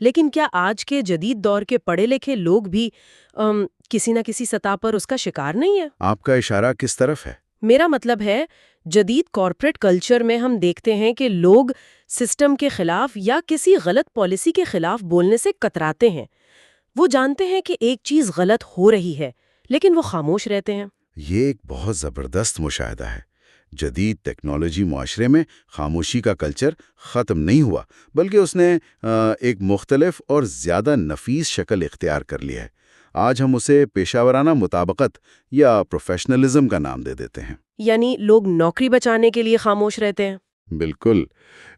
لیکن کیا آج کے جدید دور کے پڑھے لکھے لوگ بھی کسی نہ کسی سطح پر اس کا شکار نہیں ہے؟ آپ کا اشارہ کس طرف ہے؟ میرا مطلب ہے، جدید کارپوریٹ کلچر میں ہم دیکھتے ہیں کہ لوگ سسٹم کے خلاف یا کسی غلط پالیسی کے خلاف بولنے سے کتراتے ہیں۔ وہ جانتے ہیں کہ ایک چیز غلط ہو رہی ہے، لیکن وہ خاموش رہتے ہیں۔ یہ ایک بہت زبردست مشاہدہ ہے۔ جدید ٹیکنالوجی معاشرے میں خاموشی کا کلچر ختم نہیں ہوا، بلکہ اس نے ایک مختلف اور زیادہ نفیس شکل اختیار کر لی ہے۔ آج ہم اسے پیشہ ورانہ مطابقت یا پروفیشنلزم کا نام دے دیتے ہیں۔ یعنی لوگ نوکری بچانے کے لیے خاموش رہتے ہیں۔ بالکل،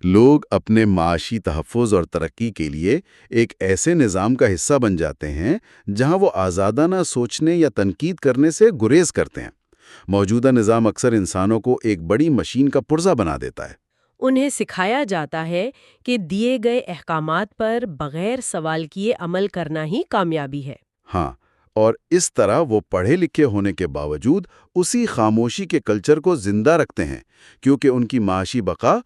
لوگ اپنے معاشی تحفظ اور ترقی کے لیے ایک ایسے نظام کا حصہ بن جاتے ہیں جہاں وہ آزادانہ سوچنے یا تنقید کرنے سے گریز کرتے ہیں۔ موجودہ نظام اکثر انسانوں کو ایک بڑی مشین کا پرزہ بنا دیتا ہے۔ انہیں سکھایا جاتا ہے کہ دیے گئے احکامات پر بغیر سوال کیے عمل کرنا ہی کامیابی ہے۔ ہاں، اور اس طرح وہ پڑھے لکھے ہونے کے باوجود اسی خاموشی کے کلچر کو زندہ رکھتے ہیں، کیونکہ ان کی معاشی بقا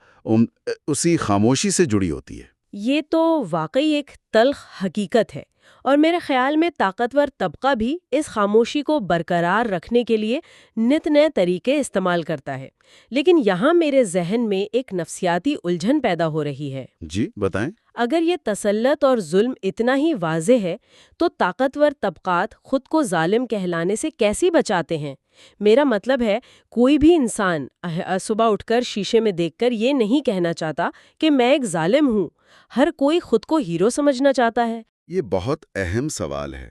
اسی خاموشی سے جڑی ہوتی ہے۔ یہ تو واقعی ایک تلخ حقیقت ہے، اور میرے خیال میں طاقتور طبقہ بھی اس خاموشی کو برقرار رکھنے کے لیے نت نئے طریقے استعمال کرتا ہے۔ لیکن یہاں میرے ذہن میں ایک نفسیاتی الجھن پیدا ہو رہی ہے۔ جی بتائیں۔ اگر یہ تسلط اور ظلم اتنا ہی واضح ہے تو طاقتور طبقات خود کو ظالم کہلانے سے کیسے بچاتے ہیں؟ میرا مطلب ہے، کوئی بھی انسان صبح اٹھ کر شیشے میں دیکھ کر یہ نہیں کہنا چاہتا کہ میں ایک ظالم ہوں۔ ہر کوئی خود کو ہیرو سمجھنا چاہتا ہے۔ یہ بہت اہم سوال ہے،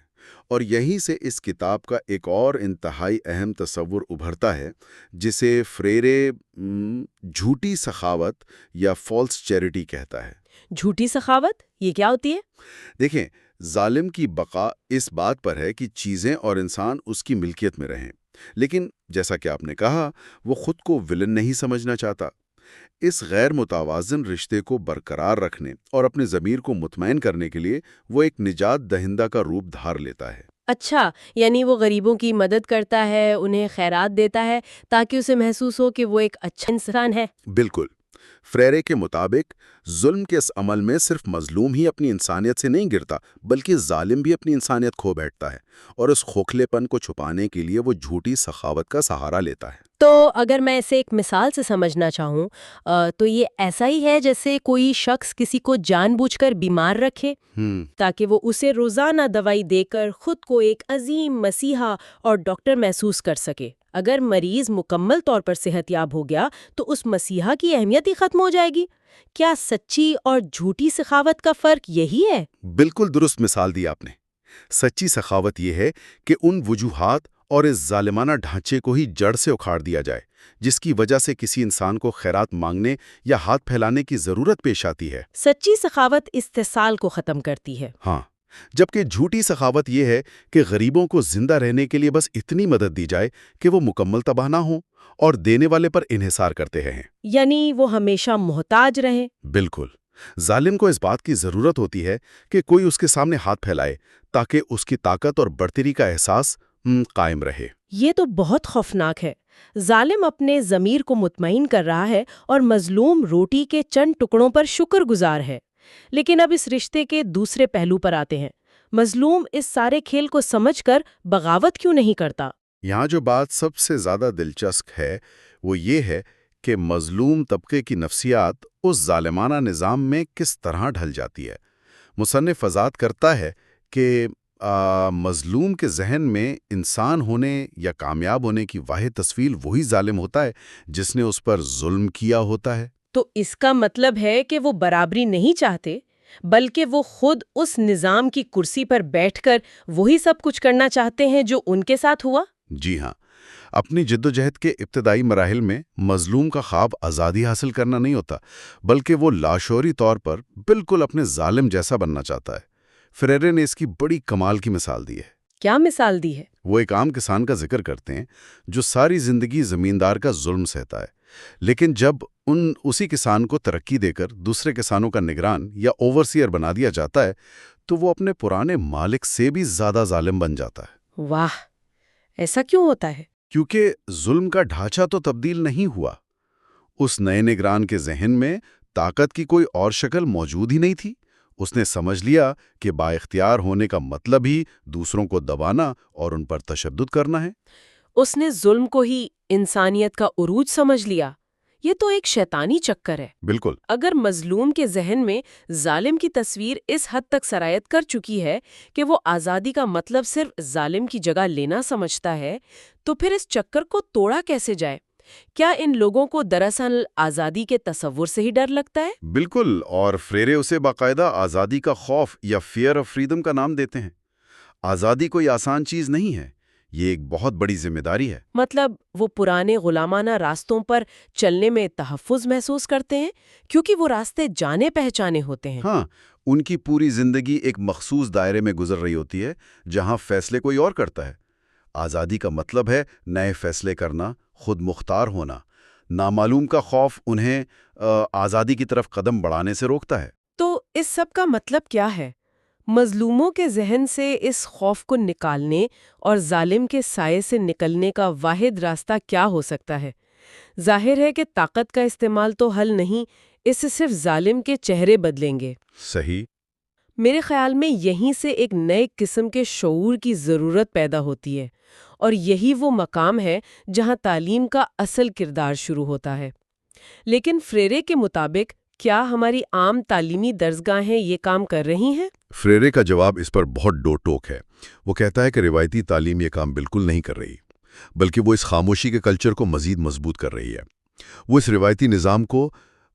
اور یہیں سے اس کتاب کا ایک اور انتہائی اہم تصور ابھرتا ہے، جسے فریرے جھوٹی سخاوت یا فالس چیریٹی کہتا ہے۔ جھوٹی سخاوت یہ کیا ہوتی ہے؟ دیکھیں، ظالم کی بقا اس بات پر ہے کہ چیزیں اور انسان اس کی ملکیت میں رہیں، لیکن جیسا کہ آپ نے کہا، وہ خود کو ولن نہیں سمجھنا چاہتا۔ اس غیر متوازن رشتے کو برقرار رکھنے اور اپنے ضمیر کو مطمئن کرنے کے لیے وہ ایک نجات دہندہ کا روپ دھار لیتا ہے۔ اچھا، یعنی وہ غریبوں کی مدد کرتا ہے، انہیں خیرات دیتا ہے تاکہ اسے محسوس ہو کہ وہ ایک اچھا انسان ہے۔ بالکل، فریرے کے مطابق ظلم کے اس عمل میں صرف مظلوم ہی اپنی انسانیت سے نہیں گرتا، بلکہ ظالم بھی اپنی انسانیت کھو بیٹھتا ہے، اور اس کھوکھلے پن کو چھپانے کے لیے وہ جھوٹی سخاوت کا سہارا لیتا ہے۔ تو اگر میں اسے ایک مثال سے سمجھنا چاہوں تو یہ ایسا ہی ہے جیسے کوئی شخص کسی کو جان بوجھ کر بیمار رکھے تاکہ وہ اسے روزانہ دوائی دے کر خود کو ایک عظیم مسیحا اور ڈاکٹر محسوس کر سکے۔ اگر مریض مکمل طور پر صحت یاب ہو گیا تو اس مسیحا کی اہمیت ہی ختم ہو جائے گی۔ کیا سچی اور جھوٹی سخاوت کا فرق یہی ہے؟ بالکل درست مثال دی آپ نے۔ سچی سخاوت یہ ہے کہ ان وجوہات اور اس ظالمانہ ڈھانچے کو ہی جڑ سے اکھاڑ دیا جائے جس کی وجہ سے کسی انسان کو خیرات مانگنے یا ہاتھ پھیلانے کی ضرورت پیش آتی ہے۔ سچی سخاوت استحصال کو ختم کرتی ہے۔ ہاں، جبکہ جھوٹی سخاوت یہ ہے کہ غریبوں کو زندہ رہنے کے لیے بس اتنی مدد دی جائے کہ وہ مکمل تباہ نہ ہوں اور دینے والے پر انحصار کرتے ہیں۔ یعنی وہ ہمیشہ محتاج رہیں۔ بالکل، ظالم کو اس بات کی ضرورت ہوتی ہے کہ کوئی اس کے سامنے ہاتھ پھیلائے تاکہ اس کی طاقت اور برتری کا احساس قائم رہے۔ یہ تو بہت خوفناک ہے۔ ظالم اپنے ضمیر کو مطمئن کر رہا ہے اور مظلوم روٹی کے چند ٹکڑوں پر شکر گزار ہے۔ لیکن اب اس رشتے کے دوسرے پہلو پر آتے ہیں۔ مظلوم اس سارے کھیل کو سمجھ کر بغاوت کیوں نہیں کرتا؟ یہاں جو بات سب سے زیادہ دلچسپ ہے وہ یہ ہے کہ مظلوم طبقے کی نفسیات اس ظالمانہ نظام میں کس طرح ڈھل جاتی ہے۔ مصنف وضاحت کرتا ہے کہ مظلوم کے ذہن میں انسان ہونے یا کامیاب ہونے کی واحد تصویر وہی ظالم ہوتا ہے جس نے اس پر ظلم کیا ہوتا ہے۔ تو اس کا مطلب ہے کہ وہ برابری نہیں چاہتے، بلکہ وہ خود اس نظام کی کرسی پر بیٹھ کر وہی سب کچھ کرنا چاہتے ہیں جو ان کے ساتھ ہوا؟ جی ہاں، اپنی جدوجہد کے ابتدائی مراحل میں مظلوم کا خواب آزادی حاصل کرنا نہیں ہوتا، بلکہ وہ لاشعوری طور پر بالکل اپنے ظالم جیسا بننا چاہتا ہے۔ فریرے نے اس کی بڑی کمال کی مثال دی ہے۔ کیا مثال دی ہے؟ وہ ایک عام کسان کا ذکر کرتے ہیں جو ساری زندگی زمیندار کا ظلم سہتا ہے، لیکن جب اسی کسان کو ترقی دے کر دوسرے کسانوں کا نگران یا اوورسیئر بنا دیا جاتا ہے تو وہ اپنے پرانے مالک سے بھی زیادہ ظالم بن جاتا ہے۔ واہ، ایسا کیوں ہوتا ہے؟ کیونکہ ظلم کا ڈھانچہ تو تبدیل نہیں ہوا۔ اس نئے نگران کے ذہن میں طاقت کی کوئی اور شکل موجود ہی نہیں تھی۔ اس نے سمجھ لیا کہ بااختیار ہونے کا مطلب ہی دوسروں کو دبانا اور ان پر تشدد کرنا ہے۔ اس نے ظلم کو ہی انسانیت کا عروج سمجھ لیا۔ یہ تو ایک شیطانی چکر ہے۔ بالکل۔ اگر مظلوم کے ذہن میں ظالم کی تصویر اس حد تک سرایت کر چکی ہے کہ وہ آزادی کا مطلب صرف ظالم کی جگہ لینا سمجھتا ہے، تو پھر اس چکر کو توڑا کیسے جائے؟ کیا ان لوگوں کو دراصل آزادی کے تصور سے ہی ڈر لگتا ہے؟ بالکل، اور فریرے اسے باقاعدہ آزادی کا خوف یا فیئر آف فریڈم کا نام دیتے ہیں۔ آزادی کوئی آسان چیز نہیں ہے، یہ ایک بہت بڑی ذمہ داری ہے۔ مطلب وہ پرانے غلامانہ راستوں پر چلنے میں تحفظ محسوس کرتے ہیں کیونکہ وہ راستے جانے پہچانے ہوتے ہیں۔ ہاں، ان کی پوری زندگی ایک مخصوص دائرے میں گزر رہی ہوتی ہے جہاں فیصلے کوئی اور کرتا ہے۔ آزادی کا مطلب ہے نئے فیصلے کرنا، خود مختار ہونا۔ نامعلوم کا خوف انہیں آزادی کی طرف قدم بڑھانے سے روکتا ہے۔ تو اس سب کا مطلب کیا ہے؟ مظلوموں کے ذہن سے اس خوف کو نکالنے اور ظالم کے سائے سے نکلنے کا واحد راستہ کیا ہو سکتا ہے؟ ظاہر ہے کہ طاقت کا استعمال تو حل نہیں، اس سے صرف ظالم کے چہرے بدلیں گے۔ صحیح۔ میرے خیال میں یہیں سے ایک نئے قسم کے شعور کی ضرورت پیدا ہوتی ہے، اور یہی وہ مقام ہے جہاں تعلیم کا اصل کردار شروع ہوتا ہے۔ لیکن فریرے کے مطابق کیا ہماری عام تعلیمی درسگاہیں یہ کام کر رہی ہیں؟ فریرے کا جواب اس پر بہت ڈو ٹوک ہے۔ وہ کہتا ہے کہ روایتی تعلیم یہ کام بالکل نہیں کر رہی، بلکہ وہ اس خاموشی کے کلچر کو مزید مضبوط کر رہی ہے۔ وہ اس روایتی نظام کو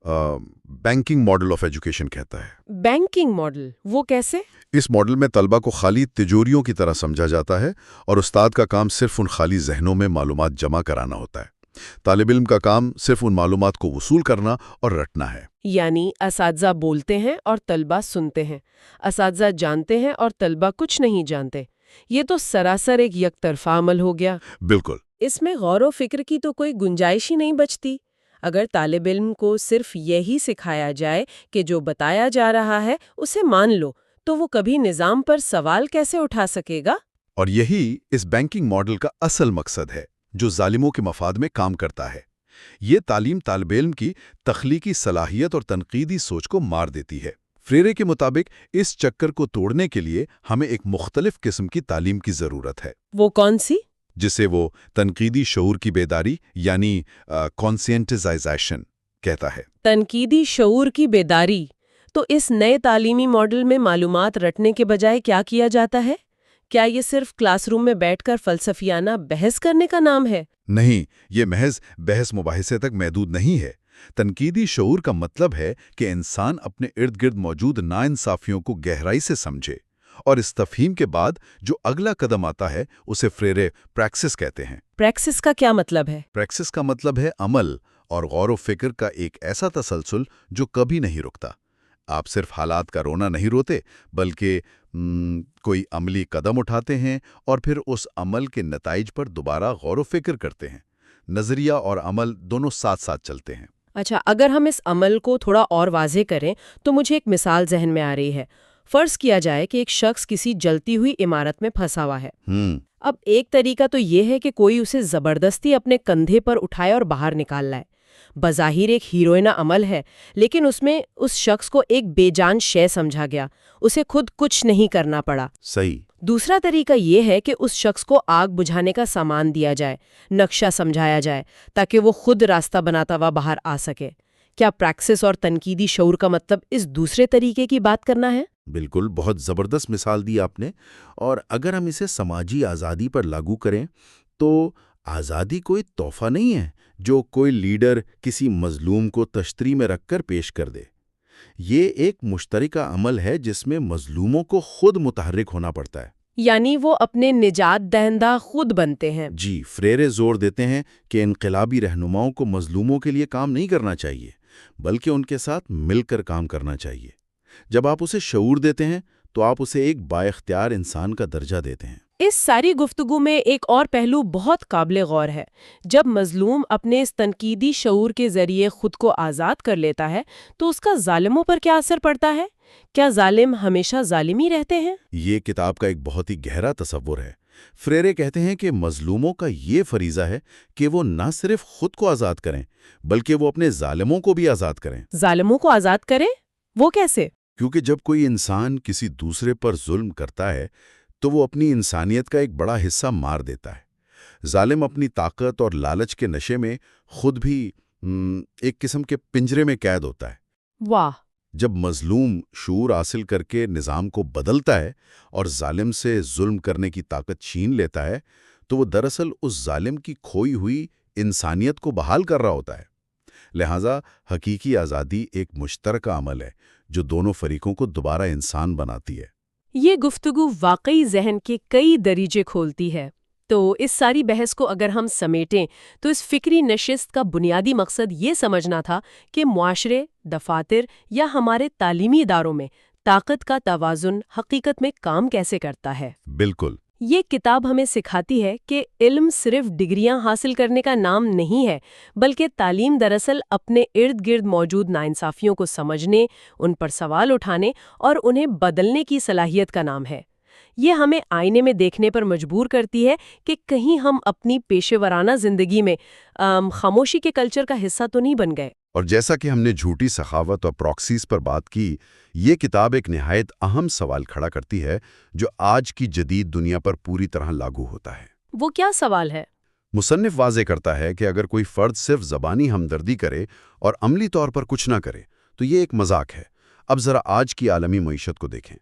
بینکنگ ماڈل آف ایجوکیشن کہتا ہے۔ بینکنگ ماڈل، وہ کیسے؟ اس ماڈل میں طلبہ کو خالی تجوریوں کی طرح سمجھا جاتا ہے اور استاد کا کام صرف ان خالی ذہنوں میں معلومات جمع کرانا ہوتا ہے۔ طالب علم کا کام صرف ان معلومات کو وصول کرنا اور رٹنا ہے۔ یعنی اساتذہ بولتے ہیں اور طلبہ سنتے ہیں، اساتذہ جانتے ہیں اور طلبہ کچھ نہیں جانتے۔ یہ تو سراسر ایک یک طرفہ عمل ہو گیا۔ بالکل۔ اس میں غور و فکر کی تو کوئی گنجائش ہی نہیں بچتی۔ اگر طالب علم کو صرف یہی سکھایا جائے کہ جو بتایا جا رہا ہے اسے مان لو، تو وہ کبھی نظام پر سوال کیسے اٹھا سکے گا؟ اور یہی اس بینکنگ ماڈل کا اصل مقصد ہے، جو ظالموں کے مفاد میں کام کرتا ہے۔ یہ تعلیم طالب علم کی تخلیقی صلاحیت اور تنقیدی سوچ کو مار دیتی ہے۔ فریرے کے مطابق اس چکر کو توڑنے کے لیے ہمیں ایک مختلف قسم کی تعلیم کی ضرورت ہے۔ وہ کون سی؟ جسے وہ تنقیدی شعور کی بیداری یعنی کانسینٹائزیشن کہتا ہے۔ تنقیدی شعور کی بیداری۔ تو اس نئے تعلیمی ماڈل میں معلومات رٹنے کے بجائے کیا کیا جاتا ہے؟ کیا یہ صرف کلاس روم میں بیٹھ کر فلسفیانہ بحث کرنے کا نام ہے؟ نہیں، یہ محض بحث مباحثے تک محدود نہیں ہے۔ تنقیدی شعور کا مطلب ہے کہ انسان اپنے ارد گرد موجود ناانصافیوں کو گہرائی سے سمجھے، اور اس تفہیم کے بعد جو اگلا قدم آتا ہے اسے فریرے پریکسس کہتے ہیں۔ پریکسس کا کیا مطلب ہے؟ پریکسس کا مطلب ہے عمل اور غور و فکر کا ایک ایسا تسلسل جو کبھی نہیں رکتا۔ آپ صرف حالات کا رونا نہیں روتے، بلکہ کوئی عملی قدم اٹھاتے ہیں اور پھر اس عمل کے نتائج پر دوبارہ غور و فکر کرتے ہیں۔ نظریہ اور عمل دونوں ساتھ ساتھ چلتے ہیں۔ اچھا، اگر ہم اس عمل کو تھوڑا اور واضح کریں تو مجھے ایک مثال ذہن میں آ رہی ہے۔ فرض کیا جائے کہ ایک شخص کسی جلتی ہوئی عمارت میں پھنسا ہوا ہے۔ اب ایک طریقہ تو یہ ہے کہ کوئی اسے زبردستی اپنے کندھے پر اٹھائے اور باہر نکال لائے۔ بظاہر ایک ہیروئنہ عمل ہے، لیکن اس میں اس شخص کو ایک بے جان شے سمجھا گیا، اسے خود کچھ نہیں کرنا پڑا۔ صحیح۔ دوسرا طریقہ یہ ہے کہ اس شخص کو آگ بجھانے کا سامان دیا جائے، نقشہ سمجھایا جائے تاکہ وہ خود راستہ بناتا ہوا باہر آ سکے۔ کیا پریکسس اور تنقیدی شعور کا مطلب اس دوسرے طریقے کی بات کرنا ہے؟ بالکل، بہت زبردست مثال دی آپ نے۔ اور اگر ہم اسے سماجی آزادی پر لاگو کریں تو آزادی کوئی تحفہ نہیں ہے جو کوئی لیڈر کسی مظلوم کو تشتری میں رکھ کر پیش کر دے۔ یہ ایک مشترکہ عمل ہے جس میں مظلوموں کو خود متحرک ہونا پڑتا ہے۔ یعنی وہ اپنے نجات دہندہ خود بنتے ہیں۔ جی، فریرے زور دیتے ہیں کہ انقلابی رہنماؤں کو مظلوموں کے لیے کام نہیں کرنا چاہیے، بلکہ ان کے ساتھ مل کر کام کرنا چاہیے۔ جب آپ اسے شعور دیتے ہیں تو آپ اسے ایک بااختیار انسان کا درجہ دیتے ہیں۔ اس ساری گفتگو میں ایک اور پہلو بہت قابل غور ہے۔ جب مظلوم اپنے اس تنقیدی شعور کے ذریعے خود کو آزاد کر لیتا ہے تو اس کا ظالموں پر کیا اثر پڑتا ہے؟ کیا ظالم ہمیشہ ظالم ہی رہتے ہیں؟ یہ کتاب کا ایک بہت ہی گہرا تصور ہے۔ فریرے کہتے ہیں کہ مظلوموں کا یہ فریضہ ہے کہ وہ نہ صرف خود کو آزاد کریں بلکہ وہ اپنے ظالموں کو بھی آزاد کریں۔ ظالموں کو آزاد کریں؟ وہ کیسے؟ کیونکہ جب کوئی انسان کسی دوسرے پر ظلم کرتا ہے تو وہ اپنی انسانیت کا ایک بڑا حصہ مار دیتا ہے۔ ظالم اپنی طاقت اور لالچ کے نشے میں خود بھی ایک قسم کے پنجرے میں قید ہوتا ہے۔ واہ! جب مظلوم شعور حاصل کر کے نظام کو بدلتا ہے اور ظالم سے ظلم کرنے کی طاقت چھین لیتا ہے تو وہ دراصل اس ظالم کی کھوئی ہوئی انسانیت کو بحال کر رہا ہوتا ہے۔ لہٰذا حقیقی آزادی ایک مشترکہ عمل ہے جو دونوں فریقوں کو دوبارہ انسان بناتی ہے۔ یہ گفتگو واقعی ذہن کے کئی دریچے کھولتی ہے۔ تو اس ساری بحث کو اگر ہم سمیٹیں تو اس فکری نشست کا بنیادی مقصد یہ سمجھنا تھا کہ معاشرے، دفاتر یا ہمارے تعلیمی اداروں میں طاقت کا توازن حقیقت میں کام کیسے کرتا ہے۔ بالکل۔ یہ کتاب ہمیں سکھاتی ہے کہ علم صرف ڈگریاں حاصل کرنے کا نام نہیں ہے، بلکہ تعلیم دراصل اپنے ارد گرد موجود ناانصافیوں کو سمجھنے، ان پر سوال اٹھانے اور انہیں بدلنے کی صلاحیت کا نام ہے۔ یہ ہمیں آئینے میں دیکھنے پر مجبور کرتی ہے کہ کہیں ہم اپنی پیشہ ورانہ زندگی میں خاموشی کے کلچر کا حصہ تو نہیں بن گئے۔ اور جیسا کہ ہم نے جھوٹی سخاوت اور پراکسیز پر بات کی، یہ کتاب ایک نہایت اہم سوال کھڑا کرتی ہے جو آج کی جدید دنیا پر پوری طرح لاگو ہوتا ہے۔ وہ کیا سوال ہے؟ مصنف واضح کرتا ہے کہ اگر کوئی فرد صرف زبانی ہمدردی کرے اور عملی طور پر کچھ نہ کرے تو یہ ایک مذاق ہے۔ اب ذرا آج کی عالمی معیشت کو دیکھیں۔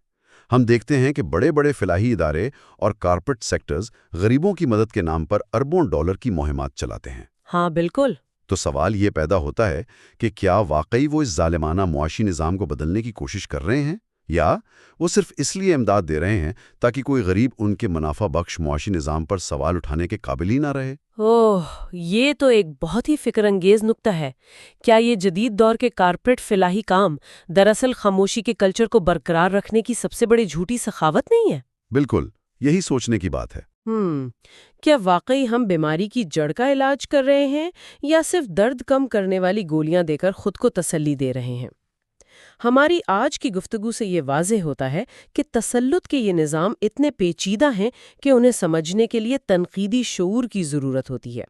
ہم دیکھتے ہیں کہ بڑے بڑے فلاحی ادارے اور کارپوریٹ سیکٹرز غریبوں کی مدد کے نام پر اربوں ڈالر کی مہمات چلاتے ہیں۔ ہاں بالکل۔ تو سوال یہ پیدا ہوتا ہے کہ کیا واقعی وہ اس ظالمانہ معاشی نظام کو بدلنے کی کوشش کر رہے ہیں، یا وہ صرف اس لیے امداد دے رہے ہیں تاکہ کوئی غریب ان کے منافع بخش معاشی نظام پر سوال اٹھانے کے قابل ہی نہ رہے؟ یہ تو ایک بہت ہی فکر انگیز نکتہ ہے۔ کیا یہ جدید دور کے کارپوریٹ فلاحی کام دراصل خاموشی کے کلچر کو برقرار رکھنے کی سب سے بڑی جھوٹی سخاوت نہیں ہے؟ بالکل، یہی سوچنے کی بات ہے۔ کیا واقعی ہم بیماری کی جڑ کا علاج کر رہے ہیں یا صرف درد کم کرنے والی گولیاں دے کر خود کو تسلی دے رہے ہیں؟ ہماری آج کی گفتگو سے یہ واضح ہوتا ہے کہ تسلط کے یہ نظام اتنے پیچیدہ ہیں کہ انہیں سمجھنے کے لیے تنقیدی شعور کی ضرورت ہوتی ہے۔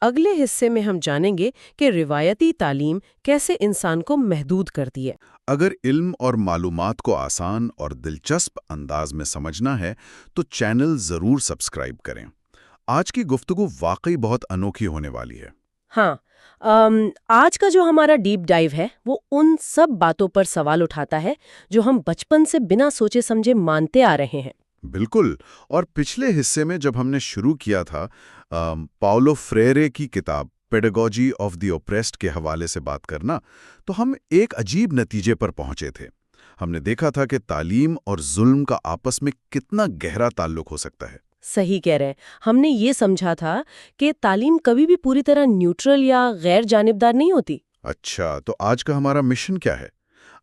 اگلے حصے میں ہم جانیں گے کہ روایتی تعلیم کیسے انسان کو محدود کرتی ہے۔ اگر علم اور معلومات کو آسان اور دلچسپ انداز میں سمجھنا ہے تو چینل ضرور سبسکرائب کریں۔ آج کی گفتگو واقعی بہت انوکھی ہونے والی ہے۔ ہاں، آج کا جو ہمارا ڈیپ ڈائیو ہے وہ ان سب باتوں پر سوال اٹھاتا ہے جو ہم بچپن سے بنا سوچے سمجھے مانتے آ رہے ہیں۔ بالکل، اور پچھلے حصے میں جب ہم نے شروع کیا تھا پاولو فریرے کی کتاب پیڈاگوجی آف دی اوپریسڈ کے حوالے سے بات کرنا، تو ہم ایک عجیب نتیجے پر پہنچے تھے۔ ہم نے دیکھا تھا کہ تعلیم اور ظلم کا آپس میں کتنا گہرا تعلق ہو سکتا ہے۔ صحیح کہہ رہے ہیں۔ ہم نے یہ سمجھا تھا کہ تعلیم کبھی بھی پوری طرح نیوٹرل یا غیر جانبدار نہیں ہوتی۔ اچھا، تو آج کا ہمارا مشن کیا ہے؟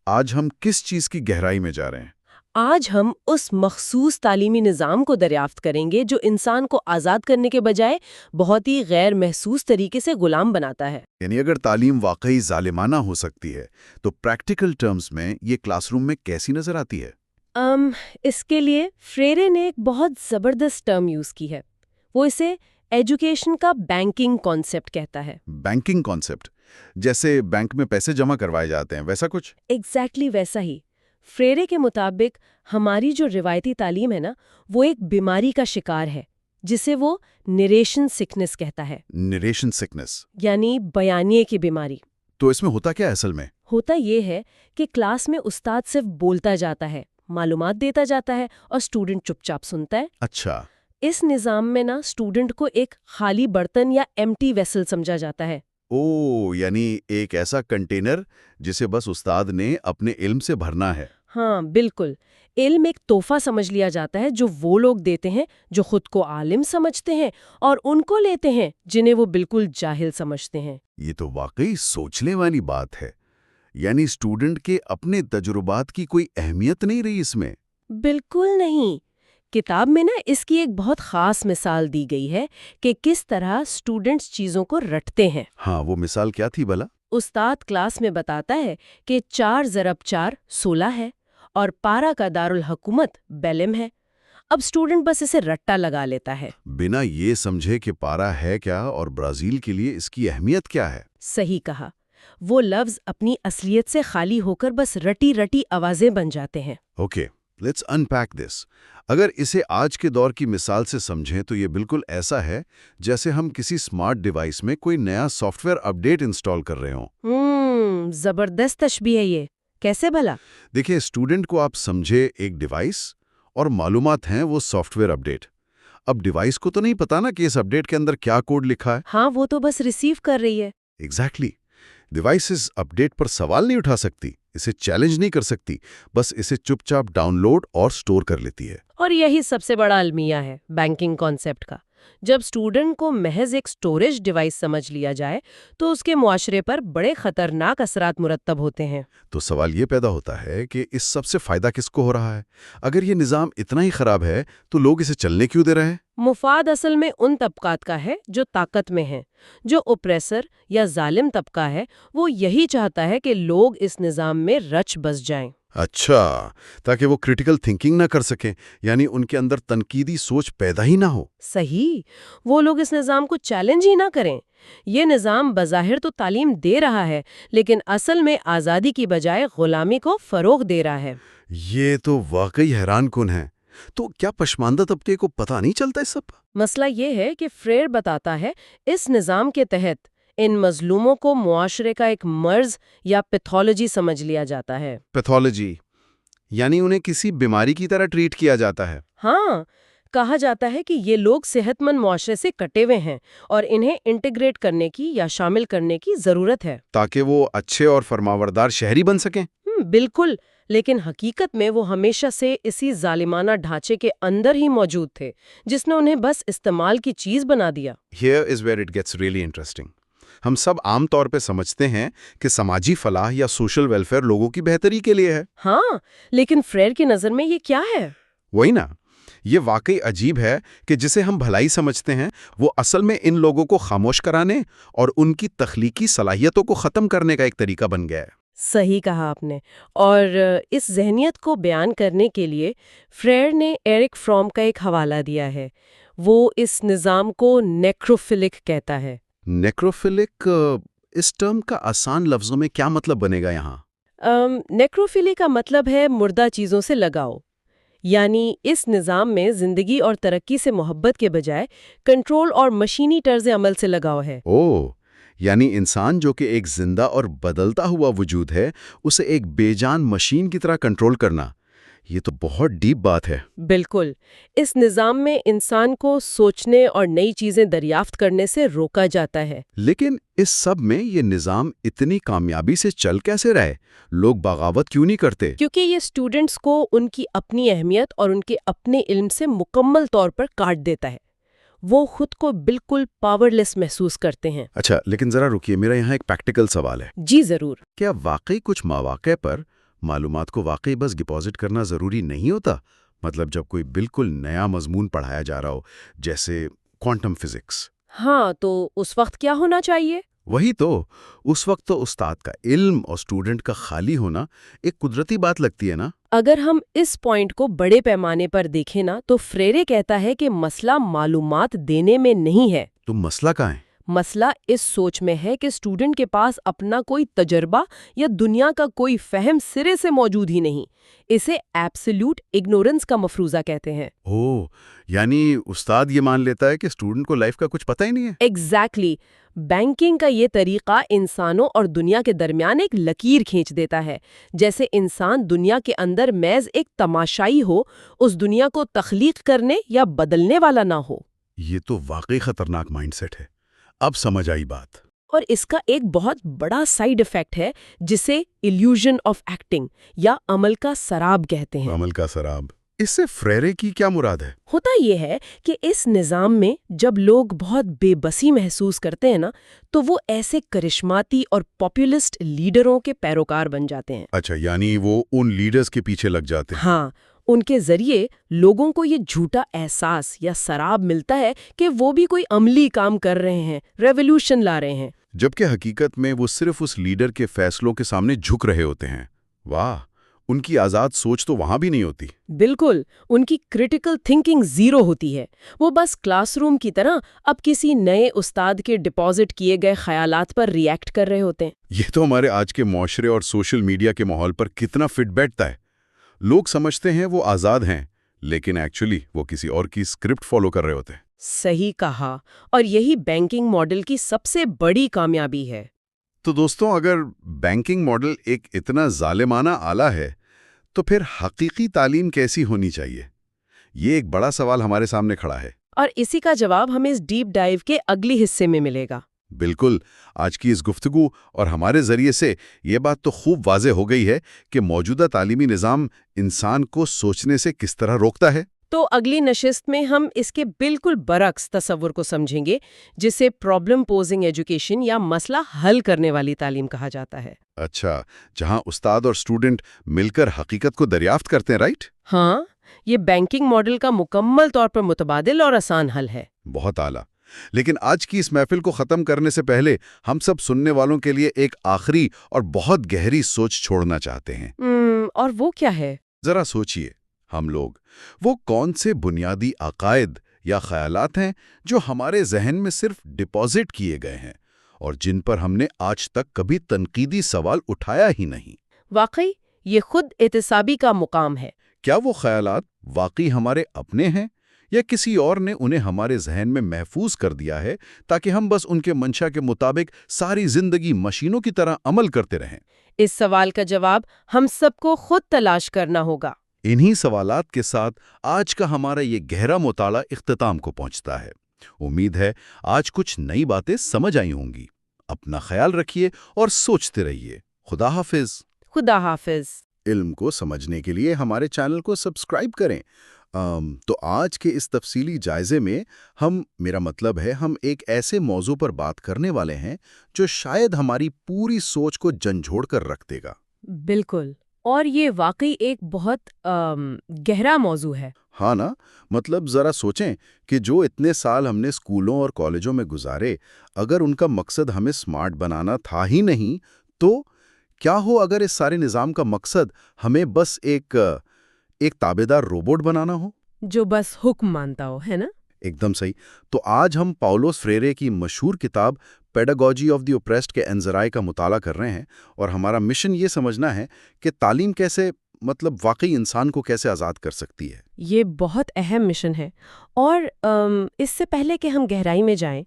آج ہم کس چیز کی گہرائی میں جا رہے ہیں؟ آج ہم اس مخصوص تعلیمی نظام کو دریافت کریں گے جو انسان کو آزاد کرنے کے بجائے بہت ہی غیر محسوس طریقے سے غلام بناتا ہے۔ یعنی اگر تعلیم واقعی ظالمانہ ہو سکتی ہے تو پریکٹیکل ٹرمز میں یہ کلاس روم میں کیسی نظر آتی ہے؟ اس کے لیے فریرے نے ایک بہت زبردست ٹرم یوز کی ہے۔ وہ اسے ایجوکیشن کا بینکنگ کانسیپٹ کہتا ہے۔ بینکنگ کانسیپٹ، جیسے بینک میں پیسے جمع کروائے جاتے ہیں، ویسا کچھ؟ ایگزیکٹلی ویسا ہی۔ فریرے کے مطابق ہماری جو روایتی تعلیم ہے نا، وہ ایک بیماری کا شکار ہے جسے وہ نریشن سکنس کہتا ہے۔ نریشن سکنس یعنی بیانیے کی بیماری۔ تو اس میں ہوتا کیا ہے اصل میں؟ ہوتا یہ ہے کہ کلاس میں استاد صرف بولتا جاتا ہے، معلومات دیتا جاتا ہے اور اسٹوڈنٹ چپ چاپ سنتا ہے۔ اچھا۔ اس نظام میں نا اسٹوڈنٹ کو ایک خالی برتن یا ایمٹی ویسل سمجھا جاتا ہے۔ یعنی ایک ایسا کنٹینر جسے بس استاد نے اپنے علم سے بھرنا ہے۔ ہاں بالکل، علم ایک تحفہ سمجھ لیا جاتا ہے جو وہ لوگ دیتے ہیں جو خود کو عالم سمجھتے ہیں، اور ان کو لیتے ہیں جنہیں وہ بالکل جاہل سمجھتے ہیں۔ یہ تو واقعی سوچنے والی بات ہے۔ یعنی اسٹوڈنٹ کے اپنے تجربات کی کوئی اہمیت نہیں رہی اس میں؟ بالکل نہیں۔ کتاب میں نا اس کی ایک بہت خاص مثال دی گئی ہے کہ کس طرح اسٹوڈنٹس چیزوں کو رٹتے ہیں۔ ہاں، وہ مثال کیا تھی بھلا؟ استاد کلاس میں بتاتا ہے کہ 4 ضرب 4 16 ہے اور پارا کا دارالحکومت بیلم ہے۔ اب اسٹوڈنٹ بس اسے رٹا لگا لیتا ہے، بنا یہ سمجھے کہ پارا ہے کیا اور برازیل کے لیے اس کی اہمیت کیا ہے۔ صحیح کہا۔ وہ لفظ اپنی اصلیت سے خالی ہو کر بس رٹی رٹی آوازیں بن جاتے ہیں۔ اوکے، لیٹس انپیک دس۔ اگر اسے آج کے دور کی مثال سے سمجھیں تو یہ بالکل ایسا ہے جیسے ہم کسی اسمارٹ ڈیوائس میں کوئی نیا سافٹ ویئر اپڈیٹ انسٹال کر رہے ہوں۔ زبردست تشبیہ ہے یہ، کیسے بھلا؟ دیکھیں، اسٹوڈنٹ کو آپ سمجھے ایک ڈیوائس اور معلومات ہیں وہ سافٹ ویئر اپڈیٹ۔ اب ڈیوائس کو تو نہیں پتا نا کہ اس اپڈیٹ کے اندر کیا کوڈ لکھا ہے۔ ہاں، وہ تو بس ریسیو کر رہی ہے۔ ایگزیکٹلی۔ ڈیوائس اس اپڈیٹ پر سوال نہیں اٹھا سکتی، اسے چیلنج نہیں کر سکتی، بس اسے چپ چاپ ڈاؤن لوڈ اور سٹور کر لیتی ہے۔ اور یہی سب سے بڑا المیہ ہے بینکنگ کانسیپٹ کا۔ جب اسٹوڈنٹ کو محض ایک سٹوریج ڈیوائس سمجھ لیا جائے تو اس کے معاشرے پر بڑے خطرناک اثرات مرتب ہوتے ہیں۔ تو سوال یہ پیدا ہوتا ہے کہ اس سب سے فائدہ کس کو ہو رہا ہے؟ اگر یہ نظام اتنا ہی خراب ہے تو لوگ اسے چلنے کیوں دے رہے ہیں؟ مفاد اصل میں ان طبقات کا ہے جو طاقت میں ہیں۔ جو اوپریسر یا ظالم طبقہ ہے وہ یہی چاہتا ہے کہ لوگ اس نظام میں رچ بس جائیں۔ اچھا، تاکہ وہ کریٹیکل تھنکنگ نہ کر سکیں، یعنی ان کے اندر تنقیدی سوچ پیدا ہی نہ ہو۔ صحیح، وہ لوگ اس نظام کو چیلنج ہی نہ کریں۔ یہ نظام بظاہر تو تعلیم دے رہا ہے لیکن اصل میں آزادی کی بجائے غلامی کو فروغ دے رہا ہے۔ یہ تو واقعی حیران کن ہے۔ تو کیا پسماندہ طبقے کو پتہ نہیں چلتا اس سب؟ مسئلہ یہ ہے کہ فریر بتاتا ہے اس نظام کے تحت ان مظلوموں کو معاشرے کا ایک مرض یا پیتھولوجی سمجھ لیا جاتا ہے۔ پیتھولوجی، یعنی انہیں کسی بیماری کی طرح ٹریٹ کیا جاتا ہے۔ ہاں، کہا جاتا ہے کہ یہ لوگ صحت مند معاشرے سے کٹے ہوئے ہیں اور انہیں انٹیگریٹ کرنے کی یا شامل کرنے کی ضرورت ہے، تاکہ وہ اچھے اور فرمانبردار شہری بن سکیں۔ بالکل، لیکن حقیقت میں وہ ہمیشہ سے اسی ظالمانہ ڈھانچے کے اندر ہی موجود تھے جس نے انہیں بس استعمال کی چیز بنا دیا۔ Here is where it gets really interesting۔ ہم سب عام طور پہ سمجھتے ہیں کہ سماجی فلاح یا سوشل ویلفیئر لوگوں کی بہتری کے لیے ہے۔ ہاں، لیکن فریر کی نظر میں یہ کیا ہے؟ وہی نا، یہ واقعی عجیب ہے کہ جسے ہم بھلائی سمجھتے ہیں وہ اصل میں ان لوگوں کو خاموش کرانے اور ان کی تخلیقی صلاحیتوں کو ختم کرنے کا ایک طریقہ بن گیا ہے۔ صحیح کہا آپ نے، اور اس ذہنیت کو بیان کرنے کے لیے فریر نے ایرک فرام کا ایک حوالہ دیا ہے۔ وہ اس نظام کو نیکروفلک کہتا ہے۔ نیکروفلک، اس ٹرم کا آسان لفظوں میں کیا مطلب بنے گا یہاں؟ نیکروفیلی کا مطلب ہے مردہ چیزوں سے لگاؤ، یعنی اس نظام میں زندگی اور ترقی سے محبت کے بجائے کنٹرول اور مشینی طرز عمل سے لگاؤ ہے۔ یعنی انسان جو کہ ایک زندہ اور بدلتا ہوا وجود ہے اسے ایک بے جان مشین کی طرح کنٹرول کرنا، یہ تو بہت ڈیپ بات ہے۔ بالکل، اس نظام میں انسان کو سوچنے اور نئی چیزیں دریافت کرنے سے روکا جاتا ہے۔ لیکن اس سب میں یہ نظام اتنی کامیابی سے چل کیسے رہے؟ لوگ بغاوت کیوں نہیں کرتے؟ کیونکہ یہ اسٹوڈنٹس کو ان کی اپنی اہمیت اور ان کے اپنے علم سے مکمل طور پر کاٹ دیتا ہے۔ وہ خود کو بالکل پاورلیس محسوس کرتے ہیں۔ اچھا، لیکن ذرا رکیے، میرا یہاں ایک پریکٹیکل سوال ہے۔ جی ضرور۔ کیا واقعی کچھ مواقع پر معلومات کو واقعی بس ڈپازٹ کرنا ضروری نہیں ہوتا؟ مطلب جب کوئی بالکل نیا مضمون پڑھایا جا رہا ہو، جیسے کوانٹم فزکس۔ ہاں، تو اس وقت کیا ہونا چاہیے؟ وہی تو، اس وقت تو استاد کا علم اور اسٹوڈنٹ کا خالی ہونا ایک قدرتی بات لگتی ہے نا؟ اگر ہم اس پوائنٹ کو بڑے پیمانے پر دیکھیں نا تو فریرے کہتا ہے کہ مسئلہ معلومات دینے میں نہیں ہے۔ تو مسئلہ کہاں ہے؟ مسئلہ اس سوچ میں ہے کہ اسٹوڈنٹ کے پاس اپنا کوئی تجربہ یا دنیا کا کوئی فہم سرے سے موجود ہی نہیں۔ اسے ایبسلیوٹ اگنورنس کا مفروضہ کہتے ہیں۔ یعنی استاد یہ مان لیتا ہے کہ اسٹوڈنٹ کو لائف کا کچھ پتہ ہی نہیں ہے۔ ایگزیکٹلی۔ بینکنگ کا یہ طریقہ انسانوں اور دنیا کے درمیان ایک لکیر کھینچ دیتا ہے، جیسے انسان دنیا کے اندر محض ایک تماشائی ہو، اس دنیا کو تخلیق کرنے یا بدلنے والا نہ ہو۔ یہ تو واقعی خطرناک مائنڈ سیٹ ہے۔ اب سمجھ آئی بات۔ اور اس کا ایک بہت بڑا سائیڈ ایفیکٹ ہے جسے ایلیوژن آف ایکٹنگ یا عمل کا سراب کہتے ہیں۔ عمل کا سراب، اس سے فریرے کی کیا مراد ہے؟ ہوتا یہ ہے کہ اس نظام میں جب لوگ بہت بے بسی محسوس کرتے ہیں نا تو وہ ایسے کرشماتی اور پاپولسٹ لیڈروں کے پیروکار بن جاتے ہیں۔ اچھا، یعنی وہ ان لیڈرز کے پیچھے لگ جاتے ہیں۔ ہاں، ان کے ذریعے لوگوں کو یہ جھوٹا احساس یا سراب ملتا ہے کہ وہ بھی کوئی عملی کام کر رہے ہیں، ریولوشن لا رہے ہیں، جبکہ حقیقت میں وہ صرف اس لیڈر کے فیصلوں کے سامنے جھک رہے ہوتے ہیں۔ واہ، ان کی آزاد سوچ تو وہاں بھی نہیں ہوتی۔ بالکل، ان کی کریٹیکل تھنکنگ زیرو ہوتی ہے۔ وہ بس کلاس روم کی طرح اب کسی نئے استاد کے ڈپازٹ کیے گئے خیالات پر ری ایکٹ کر رہے ہوتے ہیں۔ یہ تو ہمارے آج کے معاشرے اور سوشل میڈیا کے ماحول پر کتنا فٹ بیٹھتا ہے۔ لوگ سمجھتے ہیں وہ آزاد ہیں، لیکن ایکچولی وہ کسی اور کی اسکرپٹ فالو کر رہے ہوتے ہیں۔ صحیح کہا، اور یہی بینکنگ ماڈل کی سب سے بڑی کامیابی ہے۔ تو دوستوں، اگر بینکنگ ماڈل ایک اتنا ظالمانہ آلہ ہے تو پھر حقیقی تعلیم کیسی ہونی چاہیے؟ یہ ایک بڑا سوال ہمارے سامنے کھڑا ہے۔ اور اسی کا جواب ہمیں اس ڈیپ ڈائیو کے اگلی حصے میں ملے گا۔ بالکل، آج کی اس گفتگو اور ہمارے ذریعے سے یہ بات تو خوب واضح ہو گئی ہے کہ موجودہ تعلیمی نظام انسان کو سوچنے سے کس طرح روکتا ہے۔ تو اگلی نشست میں ہم اس کے بالکل برعکس تصور کو سمجھیں گے، جسے پرابلم پوزنگ ایجوکیشن یا مسئلہ حل کرنے والی تعلیم کہا جاتا ہے۔ اچھا، جہاں استاد اور اسٹوڈنٹ مل کر حقیقت کو دریافت کرتے ہیں، رائٹ؟ ہاں، یہ بینکنگ ماڈل کا مکمل طور پر متبادل اور آسان حل ہے۔ بہت اعلیٰ۔ لیکن آج کی اس محفل کو ختم کرنے سے پہلے ہم سب سننے والوں کے لیے ایک آخری اور بہت گہری سوچ چھوڑنا چاہتے ہیں۔ اور وہ کیا ہے؟ ذرا سوچئے، ہم لوگ وہ کون سے بنیادی عقائد یا خیالات ہیں جو ہمارے ذہن میں صرف ڈپازٹ کیے گئے ہیں اور جن پر ہم نے آج تک کبھی تنقیدی سوال اٹھایا ہی نہیں؟ واقعی یہ خود احتسابی کا مقام ہے۔ کیا وہ خیالات واقعی ہمارے اپنے ہیں یا کسی اور نے انہیں ہمارے ذہن میں محفوظ کر دیا ہے تاکہ ہم بس ان کے منشا کے مطابق ساری زندگی مشینوں کی طرح عمل کرتے رہیں؟ اس سوال کا جواب ہم سب کو خود تلاش کرنا ہوگا۔ انہی سوالات کے ساتھ آج کا ہمارا یہ گہرا مطالعہ اختتام کو پہنچتا ہے۔ امید ہے آج کچھ نئی باتیں سمجھ آئی ہوں گی۔ اپنا خیال رکھیے اور سوچتے رہیے۔ خدا حافظ۔ خدا حافظ۔ علم کو سمجھنے کے لیے ہمارے چینل کو سبسکرائب کریں۔ تو آج کے اس تفصیلی جائزے میں میرا مطلب ہے ہم ایک ایسے موضوع پر بات کرنے والے ہیں جو شاید ہماری پوری سوچ کو جھنجھوڑ کر رکھ دے گا۔ بالکل، اور یہ واقعی ایک بہت گہرا موضوع ہے۔ ہاں نا، مطلب ذرا سوچیں کہ جو اتنے سال ہم نے اسکولوں اور کالجوں میں گزارے، اگر ان کا مقصد ہمیں سمارٹ بنانا تھا ہی نہیں، تو کیا ہو اگر اس سارے نظام کا مقصد ہمیں بس ایک تابعدار روبوٹ بنانا ہو جو بس حکم مانتا ہو، ہے نا؟ ایک دم صحیح۔ تو آج ہم پاولوس فریرے کی مشہور کتاب پیڈاگوجی آف دی اوپریسڈ کے انذرائے کا مطالعہ کر رہے ہیں، اور ہمارا مشن یہ سمجھنا ہے کہ تعلیم کیسے واقعی انسان کو کیسے آزاد کر سکتی ہے۔ یہ بہت اہم مشن ہے، اور اس سے پہلے کہ ہم گہرائی میں جائیں،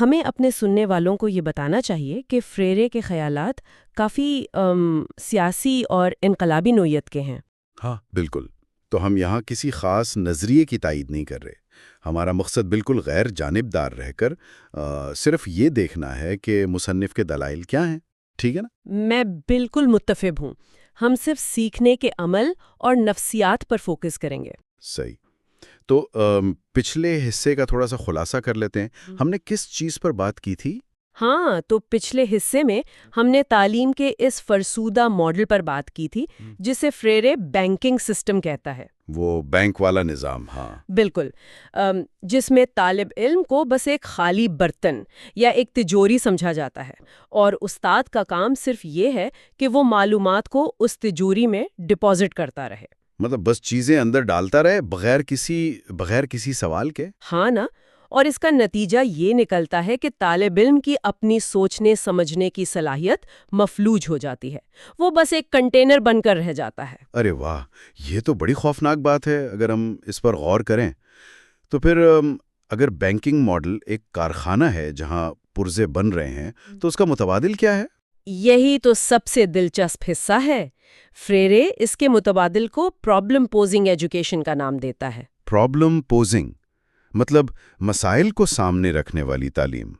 ہمیں اپنے سننے والوں کو یہ بتانا چاہیے کہ فریرے کے خیالات کافی سیاسی اور انقلابی نوعیت کے ہیں۔ ہاں بالکل، تو ہم یہاں کسی خاص نظریے کی تائید نہیں کر رہے۔ ہمارا مقصد بالکل غیر جانبدار رہ کر صرف یہ دیکھنا ہے کہ مصنف کے دلائل کیا ہیں، ٹھیک ہے نا؟ میں بالکل متفق ہوں۔ ہم صرف سیکھنے کے عمل اور نفسیات پر فوکس کریں گے۔ صحیح۔ تو پچھلے حصے کا تھوڑا سا خلاصہ کر لیتے ہیں۔ ہم نے کس چیز پر بات کی تھی؟ ہاں، تو پچھلے حصے میں ہم نے تعلیم کے اس فرسودہ ماڈل پر بات کی تھی جسے فریرے بینکنگ سسٹم کہتا ہے۔ وہ بینک والا نظام، ہاں بالکل، جس میں طالب علم کو بس ایک خالی برتن یا ایک تجوری سمجھا جاتا ہے، اور استاد کا کام صرف یہ ہے کہ وہ معلومات کو اس تجوری میں ڈپازٹ کرتا رہے۔ مطلب بس چیزیں اندر ڈالتا رہے بغیر کسی سوال کے۔ ہاں نا، اور اس کا نتیجہ یہ نکلتا ہے کہ طالب علم کی اپنی سوچنے سمجھنے کی صلاحیت مفلوج ہو جاتی ہے، وہ بس ایک کنٹینر بن کر رہ جاتا ہے۔ ارے واہ، یہ تو بڑی خوفناک بات ہے اگر ہم اس پر غور کریں۔ تو پھر اگر بینکنگ ماڈل ایک کارخانہ ہے جہاں پرزے بن رہے ہیں، تو اس کا متبادل کیا ہے؟ یہی تو سب سے دلچسپ حصہ ہے۔ فریرے اس کے متبادل کو پرابلم پوزنگ ایجوکیشن کا نام دیتا ہے۔ پرابلم پوزنگ مطلب مسائل کو سامنے رکھنے والی تعلیم۔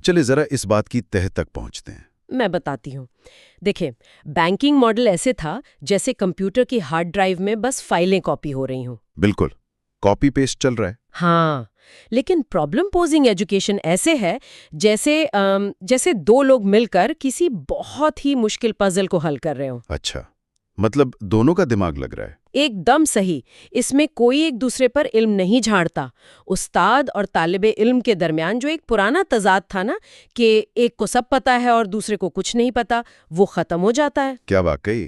چلے ذرا اس بات کی تہہ تک پہنچتے ہیں۔ میں بتاتی ہوں۔ دیکھیں، بینکنگ ماڈل ایسے تھا جیسے کمپیوٹر کی ہارڈ ڈرائیو میں بس فائلیں کاپی ہو رہی ہوں۔ بالکل، کاپی پیسٹ چل رہا ہے۔ ہاں، لیکن پرابلم پوزنگ ایجوکیشن ایسے ہے جیسے دو لوگ مل کر کسی بہت ہی مشکل پزل کو حل کر رہے ہوں۔ اچھا، مطلب دونوں کا دماغ لگ رہا ہے۔ ایک دم صحیح۔ اس میں کوئی ایک دوسرے پر علم نہیں جھاڑتا۔ استاد اور طالب علم کے درمیان جو ایک پرانا تضاد تھا نا، کہ ایک کو سب پتا ہے اور دوسرے کو کچھ نہیں پتا، وہ ختم ہو جاتا ہے۔ کیا واقعی؟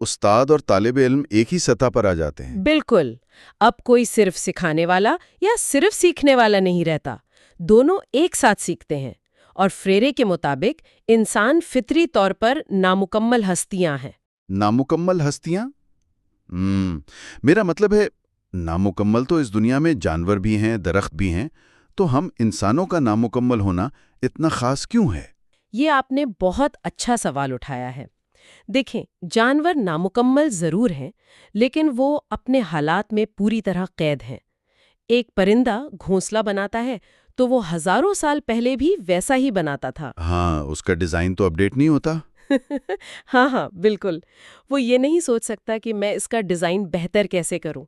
استاد اور طالب علم ایک ہی سطح پر آ جاتے ہیں؟ بالکل. اب کوئی صرف سکھانے والا یا صرف سیکھنے والا نہیں رہتا. دونوں ایک ساتھ سیکھتے ہیں. اور فریرے کے مطابق انسان فطری طور پر نامکمل ہستیاں ہیں. نامکمل ہستیاں؟ میرا مطلب ہے نامکمل تو اس دنیا میں جانور بھی ہیں، درخت بھی ہیں، تو ہم انسانوں کا نامکمل ہونا اتنا خاص کیوں ہے؟ یہ آپ نے بہت اچھا سوال اٹھایا ہے. دیکھیں، جانور نامکمل ضرور ہیں، لیکن وہ اپنے حالات میں پوری طرح قید ہیں. ایک پرندہ گھونسلہ بناتا ہے تو وہ ہزاروں سال پہلے بھی ویسا ہی بناتا تھا. ہاں، اس کا ڈیزائن تو اپڈیٹ نہیں ہوتا. ہاں بالکل. وہ یہ نہیں سوچ سکتا کہ میں اس کا ڈیزائن بہتر کیسے کروں.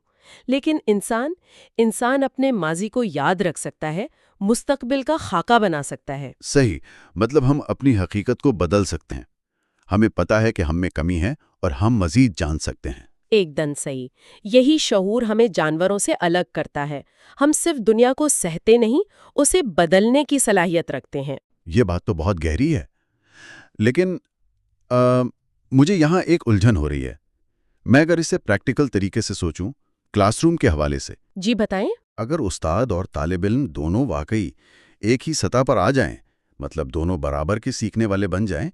لیکن انسان اپنے ماضی کو یاد رکھ سکتا ہے، مستقبل کا خاکہ بنا سکتا ہے. صحیح، مطلب ہم اپنی حقیقت کو بدل سکتے ہیں. ہمیں پتا ہے کہ ہم میں کمی ہے اور ہم مزید جان سکتے ہیں. ایک دم صحیح. یہی شعور ہمیں جانوروں سے الگ کرتا ہے. ہم صرف دنیا کو سہتے نہیں، اسے بدلنے کی صلاحیت رکھتے ہیں. یہ بات تو بہت گہری ہے. لیکن مجھے یہاں ایک الجھن ہو رہی ہے. میں اگر اسے پریکٹیکل طریقے سے سوچوں، کلاس روم کے حوالے سے. جی بتائیں. اگر استاد اور طالب علم دونوں واقعی ایک ہی سطح پر آ جائیں، مطلب دونوں برابر کے سیکھنے والے بن جائیں،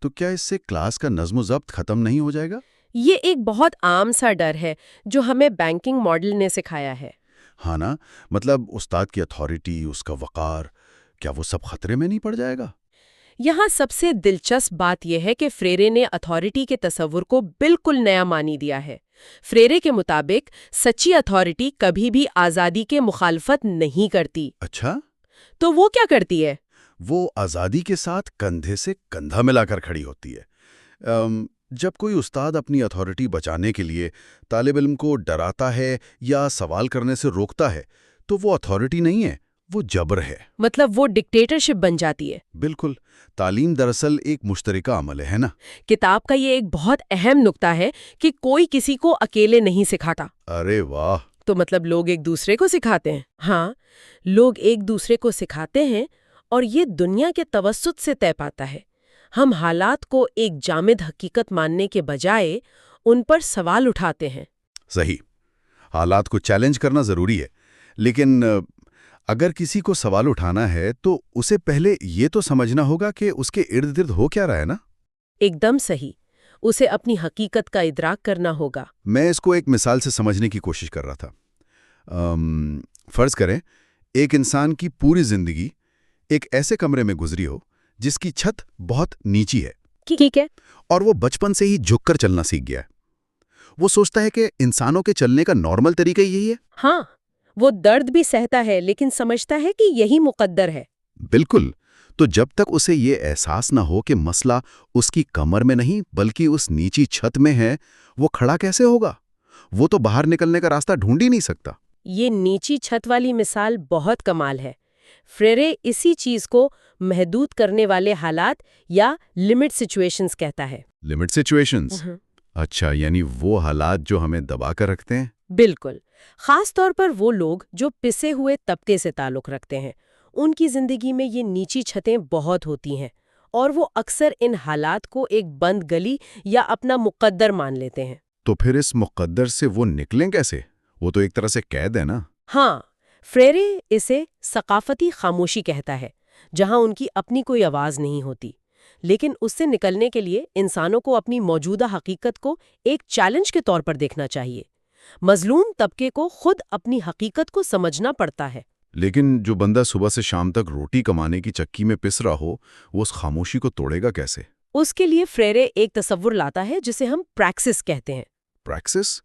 تو کیا اس سے کلاس کا نظم و ضبط ختم نہیں ہو جائے گا؟ یہ ایک بہت عام سا ڈر ہے جو ہمیں بینکنگ ماڈل نے سکھایا ہے. ہاں نا، مطلب استاد کی اتھارٹی، اس کا وقار، کیا وہ سب خطرے میں نہیں پڑ جائے گا؟ یہاں سب سے دلچسپ بات یہ ہے کہ فریرے نے اتھارٹی کے تصور کو بالکل نیا معنی دیا ہے. فریرے کے مطابق سچی اتھارٹی کبھی بھی آزادی کے مخالفت نہیں کرتی. اچھا؟ تو وہ کیا کرتی ہے؟ وہ آزادی کے ساتھ کندھے سے کندھا ملا کر کھڑی ہوتی ہے. جب کوئی استاد اپنی اتھارٹی بچانے کے لیے طالب علم کو ڈراتا ہے یا سوال کرنے سے روکتا ہے، تو وہ اتھارٹی نہیں ہے، وہ جبر ہے. مطلب وہ ڈکٹیٹرشپ بن جاتی ہے. بالکل. تعلیم دراصل ایک مشترکہ عمل ہے نا؟ کتاب کا یہ ایک بہت اہم نقطہ ہے کہ کوئی کسی کو اکیلے نہیں سکھاتا. ارے واہ! تو مطلب لوگ ایک دوسرے کو سکھاتے ہیں. ہاں، لوگ ایک دوسرے کو سکھاتے ہیں اور یہ دنیا کے توسط سے طے پاتا ہے. ہم حالات کو ایک جامد حقیقت ماننے کے بجائے ان پر سوال اٹھاتے ہیں. صحیح. حالات کو چیلنج کرنا ضروری ہے، لیکن اگر کسی کو سوال اٹھانا ہے تو اسے پہلے یہ تو سمجھنا ہوگا کہ اس کے ارد گرد ہو کیا رہا ہے نا؟ ایک دم صحیح. اسے اپنی حقیقت کا ادراک کرنا ہوگا. میں اس کو ایک مثال سے سمجھنے کی کوشش کر رہا تھا. فرض کریں ایک انسان کی پوری زندگی ایک ایسے کمرے میں گزری ہو جس کی چھت بہت نیچی ہے. ٹھیک ہے. اور وہ بچپن سے ہی جھک کر چلنا سیکھ گیا ہے. وہ سوچتا ہے کہ انسانوں کے چلنے کا نارمل طریقہ یہی ہے. ہاں، وہ درد بھی سہتا ہے لیکن سمجھتا ہے کہ یہی مقدر ہے. بالکل. تو جب تک اسے یہ احساس نہ ہو کہ مسئلہ اس کی کمر میں نہیں بلکہ اس نیچی چھت میں ہے، وہ کھڑا کیسے ہوگا؟ وہ تو باہر نکلنے کا راستہ ڈھونڈ ہی نہیں سکتا. یہ نیچی چھت والی مثال بہت کمال ہے. فریرے اسی چیز کو محدود کرنے والے حالات یا لمٹ سچویشنز کہتا ہے. Limit situations? اچھا، یعنی وہ حالات جو ہمیں دبا کر رکھتے ہیں؟ بالکل. خاص طور پر وہ لوگ جو پسے ہوئے طبقے سے تعلق رکھتے ہیں. ان کی زندگی میں یہ نیچی چھتیں بہت ہوتی ہیں اور وہ اکثر ان حالات کو ایک بند گلی یا اپنا مقدر مان لیتے ہیں. تو پھر اس مقدر سے وہ نکلیں کیسے؟ وہ تو ایک طرح سے قید ہے نا؟ ہاں، فریرے اسے ثقافتی خاموشی کہتا ہے، جہاں ان کی اپنی کوئی آواز نہیں ہوتی. لیکن اس سے نکلنے کے لیے انسانوں کو اپنی موجودہ حقیقت کو ایک چیلنج کے طور پر دیکھنا چاہیے. مظلوم طبقے کو خود اپنی حقیقت کو سمجھنا پڑتا ہے. لیکن جو بندہ صبح سے شام تک روٹی کمانے کی چکی میں پس رہا ہو، وہ اس خاموشی کو توڑے گا کیسے؟ اس کے لیے فریرے ایک تصور لاتا ہے جسے ہم پریکسس کہتے ہیں. پریکسس؟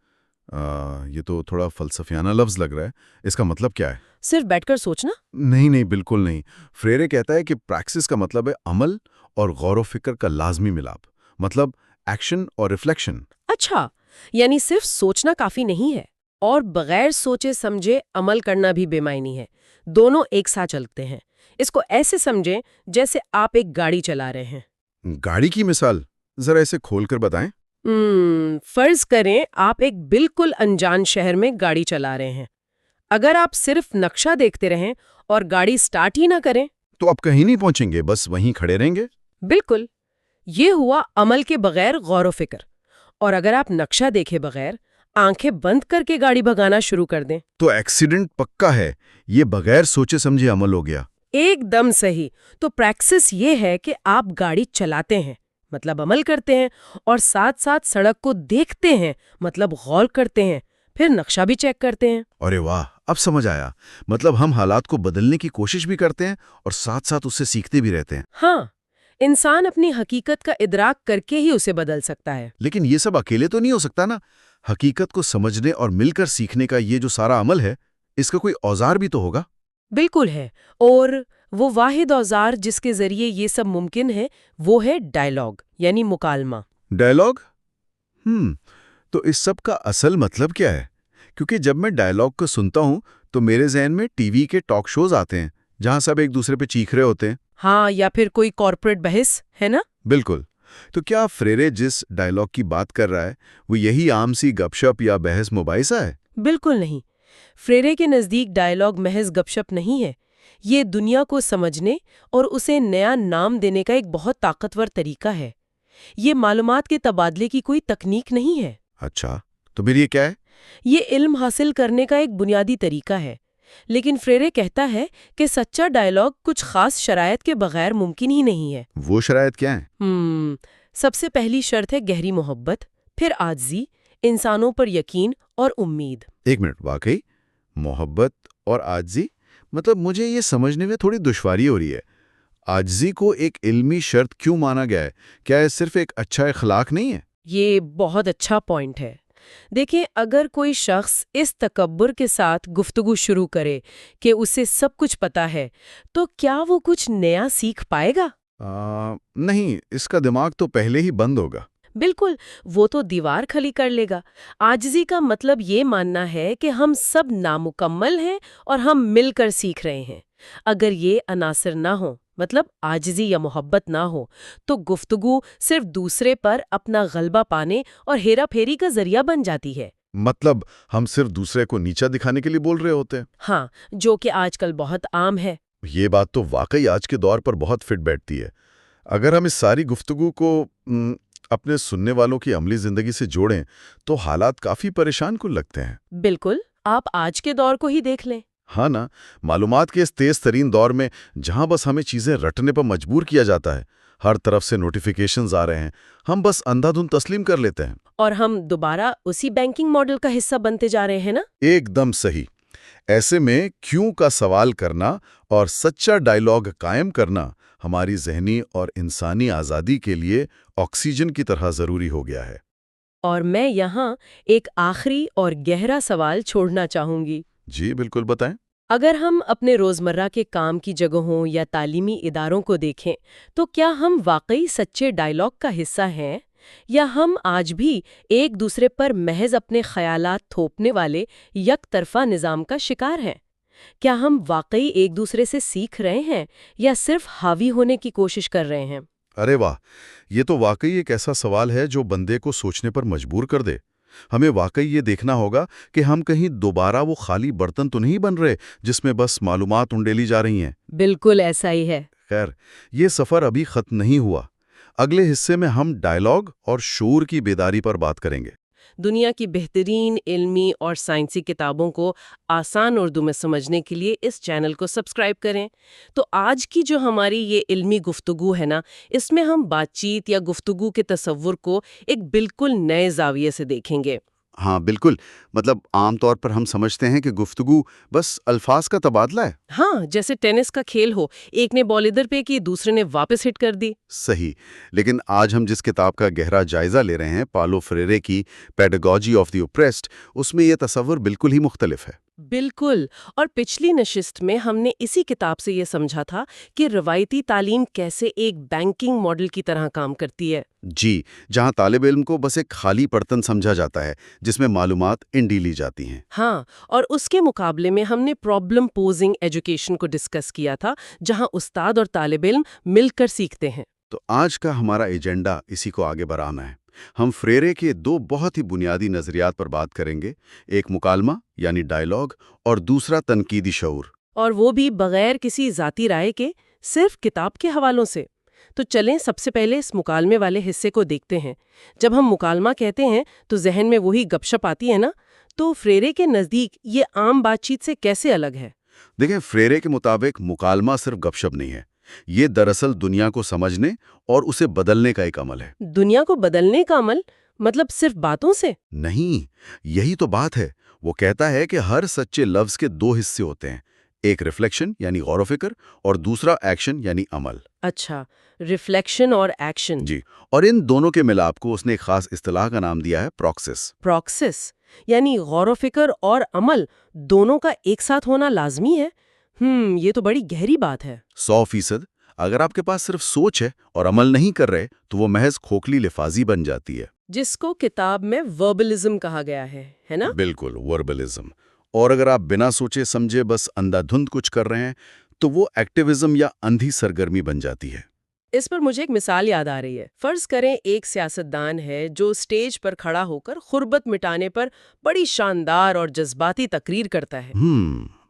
یہ تو تھوڑا فلسفیانہ لفظ لگ رہا ہے. اس کا مطلب کیا ہے؟ صرف بیٹھ کر سوچنا؟ نہیں، بالکل نہیں. فریرے کہتا ہے کہ پریکسس کا مطلب ہے عمل اور غور و فکر کا لازمی ملاپ، مطلب ایکشن اور ریفلیکشن. اچھا، یعنی صرف سوچنا کافی نہیں ہے اور بغیر سوچے سمجھے عمل کرنا بھی بے معنی ہے. دونوں ایک ساتھ چلتے ہیں. اس کو ایسے سمجھیں جیسے آپ ایک گاڑی چلا رہے ہیں. گاڑی کی مثال ذرا ایسے کھول کر بتائیں. فرض کریں آپ ایک بالکل انجان شہر میں گاڑی چلا رہے ہیں. اگر آپ صرف نقشہ دیکھتے رہیں اور گاڑی سٹارٹ ہی نہ کریں تو آپ کہیں نہیں پہنچیں گے، بس وہیں کھڑے رہیں گے. بالکل. یہ ہوا عمل کے بغیر غور و فکر. اور اگر آپ نقشہ دیکھے بغیر آنکھیں بند کر کے گاڑی بھگانا شروع کر دیں تو ایکسیڈنٹ پکا ہے، یہ بغیر سوچے سمجھے عمل ہو گیا۔ ایک دم صحیح۔ تو پریکسس یہ ہے کہ آپ گاڑی چلاتے ہیں، مطلب عمل کرتے ہیں، اور ساتھ ساتھ سڑک کو دیکھتے ہیں، مطلب غور کرتے ہیں، پھر نقشہ بھی چیک کرتے ہیں۔ ارے واہ، اب سمجھ آیا، مطلب ہم حالات کو بدلنے کی کوشش بھی کرتے ہیں اور ساتھ ساتھ اس سے سیکھتے بھی رہتے ہیں۔ ہاں، انسان اپنی حقیقت کا ادراک کر کے ہی اسے بدل سکتا ہے۔ لیکن یہ سب اکیلے تو نہیں ہو سکتا نا، حقیقت کو سمجھنے اور مل کر سیکھنے کا یہ جو سارا عمل ہے، اس کا کوئی اوزار بھی تو ہوگا۔ بالکل ہے، اور وہ واحد اوزار جس کے ذریعے یہ سب ممکن ہے وہ ہے ڈائیلاگ، یعنی مکالمہ۔ ڈائیلاگ؟ تو اس سب کا اصل مطلب کیا ہے؟ کیونکہ جب میں ڈائیلاگ کو سنتا ہوں تو میرے ذہن میں ٹی وی کے ٹاک شوز آتے ہیں جہاں سب ایک دوسرے پہ چیخ رہے ہوتے ہیں۔ ہاں، یا پھر کوئی کارپوریٹ بحث، ہے نا؟ بالکل۔ تو کیا فریرے جس ڈائیلاگ کی بات کر رہا ہے وہ یہی عام سی گپ شپ یا بحث مباحثہ ہے؟ بالکل نہیں۔ فریرے کے نزدیک ڈائیلاگ محض گپ شپ نہیں ہے، یہ دنیا کو سمجھنے اور اسے نیا نام دینے کا ایک بہت طاقتور طریقہ ہے۔ یہ معلومات کے تبادلے کی کوئی تکنیک نہیں ہے۔ اچھا، تو پھر یہ کیا ہے؟ یہ علم حاصل کرنے کا ایک بنیادی طریقہ ہے، لیکن فریرے کہتا ہے کہ سچا ڈائیلاگ کچھ خاص شرائط کے بغیر ممکن ہی نہیں ہے۔ وہ شرائط کیا ہیں؟ سب سے پہلی شرط ہے گہری محبت، پھر عاجزی، انسانوں پر یقین اور امید۔ ایک منٹ، واقعی محبت اور عاجزی؟ مطلب مجھے یہ سمجھنے میں تھوڑی دشواری ہو رہی ہے۔ عاجزی کو ایک علمی شرط کیوں مانا گیا ہے؟ کیا یہ صرف ایک اچھا اخلاق نہیں ہے؟ یہ بہت اچھا پوائنٹ ہے۔ دیکھیں، اگر کوئی شخص اس تکبر کے ساتھ گفتگو شروع کرے کہ اسے سب کچھ پتا ہے، تو کیا وہ کچھ نیا سیکھ پائے گا؟ نہیں، اس کا دماغ تو پہلے ہی بند ہوگا۔ بالکل، وہ تو دیوار کھلی کر لے گا۔ عاجزی کا مطلب یہ ماننا ہے کہ ہم سب نامکمل ہیں اور ہم مل کر سیکھ رہے ہیں۔ اگر یہ عناصر نہ ہوں، مطلب عاجزی یا محبت نہ ہو، تو گفتگو صرف دوسرے پر اپنا غلبہ پانے اور ہیرا پھیری کا ذریعہ بن جاتی ہے۔ مطلب ہم صرف دوسرے کو نیچا دکھانے کے لیے بول رہے ہوتے ہیں۔ ہاں، جو کہ آج کل بہت عام ہے۔ یہ بات تو واقعی آج کے دور پر بہت فٹ بیٹھتی ہے۔ اگر ہم اس ساری گفتگو کو اپنے سننے والوں کی عملی زندگی سے جوڑیں تو حالات کافی پریشان کن لگتے ہیں۔ بالکل، آپ آج کے دور کو ہی دیکھ لیں۔ ہاں نا، معلومات کے اس تیز ترین دور میں جہاں بس ہمیں چیزیں رٹنے پر مجبور کیا جاتا ہے، ہر طرف سے نوٹیفیکیشنز آ رہے ہیں، ہم بس اندھا دھند تسلیم کر لیتے ہیں۔ اور ہم دوبارہ اسی بینکنگ ماڈل کا حصہ بنتے جا رہے ہیں نا؟ ایک دم صحیح۔ ایسے میں کیوں کا سوال کرنا اور سچا ڈائیلاگ قائم کرنا ہماری ذہنی اور انسانی آزادی کے لیے آکسیجن کی طرح ضروری ہو گیا ہے۔ اور میں یہاں ایک آخری اور گہرا سوال چھوڑنا چاہوں گی۔ جی بالکل، بتائیں۔ اگر ہم اپنے روزمرہ کے کام کی جگہوں یا تعلیمی اداروں کو دیکھیں تو کیا ہم واقعی سچے ڈائیلاگ کا حصہ ہیں، یا ہم آج بھی ایک دوسرے پر محض اپنے خیالات تھوپنے والے یک طرفہ نظام کا شکار ہیں؟ کیا ہم واقعی ایک دوسرے سے سیکھ رہے ہیں یا صرف حاوی ہونے کی کوشش کر رہے ہیں؟ ارے واہ، یہ تو واقعی ایک ایسا سوال ہے جو بندے کو سوچنے پر مجبور کر دے۔ ہمیں واقعی یہ دیکھنا ہوگا کہ ہم کہیں دوبارہ وہ خالی برتن تو نہیں بن رہے جس میں بس معلومات انڈیلی جا رہی ہیں۔ بالکل ایسا ہی ہے۔ خیر، یہ سفر ابھی ختم نہیں ہوا۔ اگلے حصے میں ہم ڈائیلاگ اور شعور کی بیداری پر بات کریں گے۔ دنیا کی بہترین علمی اور سائنسی کتابوں کو آسان اردو میں سمجھنے کے لیے اس چینل کو سبسکرائب کریں۔ تو آج کی جو ہماری یہ علمی گفتگو ہے نا، اس میں ہم بات چیت یا گفتگو کے تصور کو ایک بالکل نئے زاویے سے دیکھیں گے۔ ہاں بالکل، مطلب عام طور پر ہم سمجھتے ہیں کہ گفتگو بس الفاظ کا تبادلہ ہے۔ ہاں، جیسے ٹینس کا کھیل ہو، ایک نے بال ادھر پہ کی، دوسرے نے واپس ہٹ کر دی۔ صحیح، لیکن آج ہم جس کتاب کا گہرا جائزہ لے رہے ہیں، پالو فریرے کی پیڈاگوجی آف دی اوپریسڈ، اس میں یہ تصور بالکل ہی مختلف ہے۔ بالکل، اور پچھلی نشست میں ہم نے اسی کتاب سے یہ سمجھا تھا کہ روایتی تعلیم کیسے ایک بینکنگ ماڈل کی طرح کام کرتی ہے۔ جی، جہاں طالب علم کو بس ایک خالی برتن سمجھا جاتا ہے جس میں معلومات انڈی لی جاتی ہیں۔ ہاں، اور اس کے مقابلے میں ہم نے پرابلم پوزنگ ایجوکیشن کو ڈسکس کیا تھا، جہاں استاد اور طالب علم مل کر سیکھتے ہیں۔ تو آج کا ہمارا ایجنڈا اسی کو آگے بڑھانا ہے۔ ہم فریرے کے دو بہت ہی بنیادی نظریات پر بات کریں گے، ایک مکالمہ یعنی ڈائیلاگ اور دوسرا تنقیدی شعور۔ اور وہ بھی بغیر کسی ذاتی رائے کے، صرف کتاب کے حوالوں سے۔ تو چلیں سب سے پہلے اس مکالمے والے حصے کو دیکھتے ہیں۔ جب ہم مکالمہ کہتے ہیں تو ذہن میں وہی گپ شپ آتی ہے نا؟ تو فریرے کے نزدیک یہ عام بات چیت سے کیسے الگ ہے؟ دیکھیں، فریرے کے مطابق مکالمہ صرف گپ شپ نہیں ہے، یہ دراصل دنیا کو سمجھنے اور اسے بدلنے کا ایک عمل ہے۔ دنیا کو بدلنے کا عمل؟ مطلب صرف باتوں سے؟ نہیں، یہی تو بات ہے۔ وہ کہتا ہے کہ ہر سچے لفظ کے دو حصے ہوتے ہیں، ایک ریفلیکشن یعنی غور و فکر اور دوسرا ایکشن یعنی عمل۔ اچھا، ریفلیکشن اور ایکشن۔ جی، اور ان دونوں کے ملاپ کو اس نے ایک خاص اصطلاح کا نام دیا ہے پروکسس۔ پروکسس، یعنی غور و فکر اور عمل دونوں کا ایک ساتھ ہونا لازمی ہے؟ یہ تو بڑی گہری بات ہے۔ 100%۔ اگر آپ کے پاس صرف سوچ ہے اور عمل نہیں کر رہے تو وہ محض کھوکھلی لفاظی بن جاتی ہے۔ جس کو کتاب میں وربلزم کہا گیا ہے نا؟ بالکل، وربلزم۔ اور اگر آپ بنا سوچے سمجھے بس اندھا دھند کچھ کر رہے ہیں تو وہ ایکٹیویزم یا اندھی سرگرمی بن جاتی ہے۔ اس پر مجھے ایک مثال یاد آ رہی ہے۔ فرض کریں ایک سیاستدان ہے جو سٹیج پر کھڑا ہو کر غربت مٹانے پر بڑی شاندار اور جذباتی تقریر کرتا ہے۔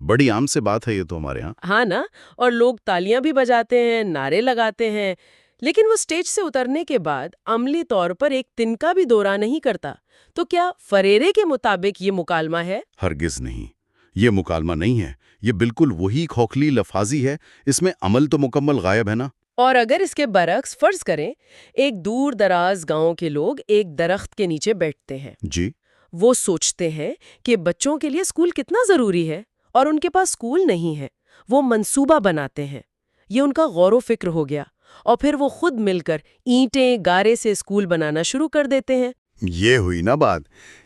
بڑی عام سے بات ہے یہ تو ہمارے ہاں۔ ہاں نا، اور لوگ تالیاں بھی بجاتے ہیں، نعرے لگاتے ہیں، لیکن وہ سٹیج سے اترنے کے بعد عملی طور پر ایک تنکا بھی دورہ نہیں کرتا۔ تو کیا فریرے کے مطابق یہ مکالمہ ہے؟ ہرگز نہیں، یہ مکالمہ نہیں ہے، یہ بالکل وہی کھوکھلی لفاظی ہے، اس میں عمل تو مکمل غائب ہے نا۔ اور اگر اس کے برعکس فرض کریں ایک دور دراز گاؤں کے لوگ ایک درخت کے نیچے بیٹھتے ہیں، جی، وہ سوچتے ہیں کہ بچوں کے لیے اسکول کتنا ضروری ہے اور ان کے پاس اسکول نہیں ہے، وہ منصوبہ بناتے ہیں، یہ ان کا غور و فکر ہو گیا، اور پھر وہ خود مل کر اینٹیں گارے سے اسکول بنانا شروع کر دیتے ہیں۔ یہ ہوئی نا بات۔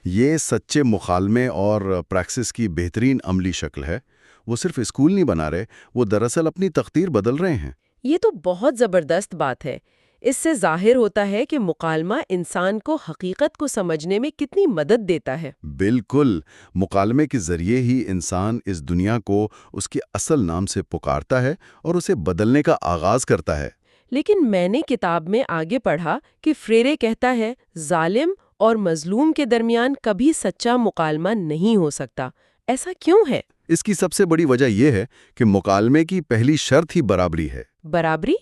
یہ سچے مکالمے اور پریکسس کی بہترین عملی شکل ہے۔ وہ صرف اسکول نہیں بنا رہے، وہ دراصل اپنی تقدیر بدل رہے ہیں۔ یہ تو بہت زبردست بات ہے۔ اس سے ظاہر ہوتا ہے کہ مکالمہ انسان کو حقیقت کو سمجھنے میں کتنی مدد دیتا ہے۔ بالکل، مکالمے کے ذریعے ہی انسان اس دنیا کو اس کے اصل نام سے پکارتا ہے اور اسے بدلنے کا آغاز کرتا ہے۔ لیکن میں نے کتاب میں آگے پڑھا کہ فریرے کہتا ہے ظالم اور مظلوم کے درمیان کبھی سچا مکالمہ نہیں ہو سکتا۔ ایسا کیوں ہے؟ اس کی سب سے بڑی وجہ یہ ہے کہ مکالمے کی پہلی شرط ہی برابری ہے۔ برابری؟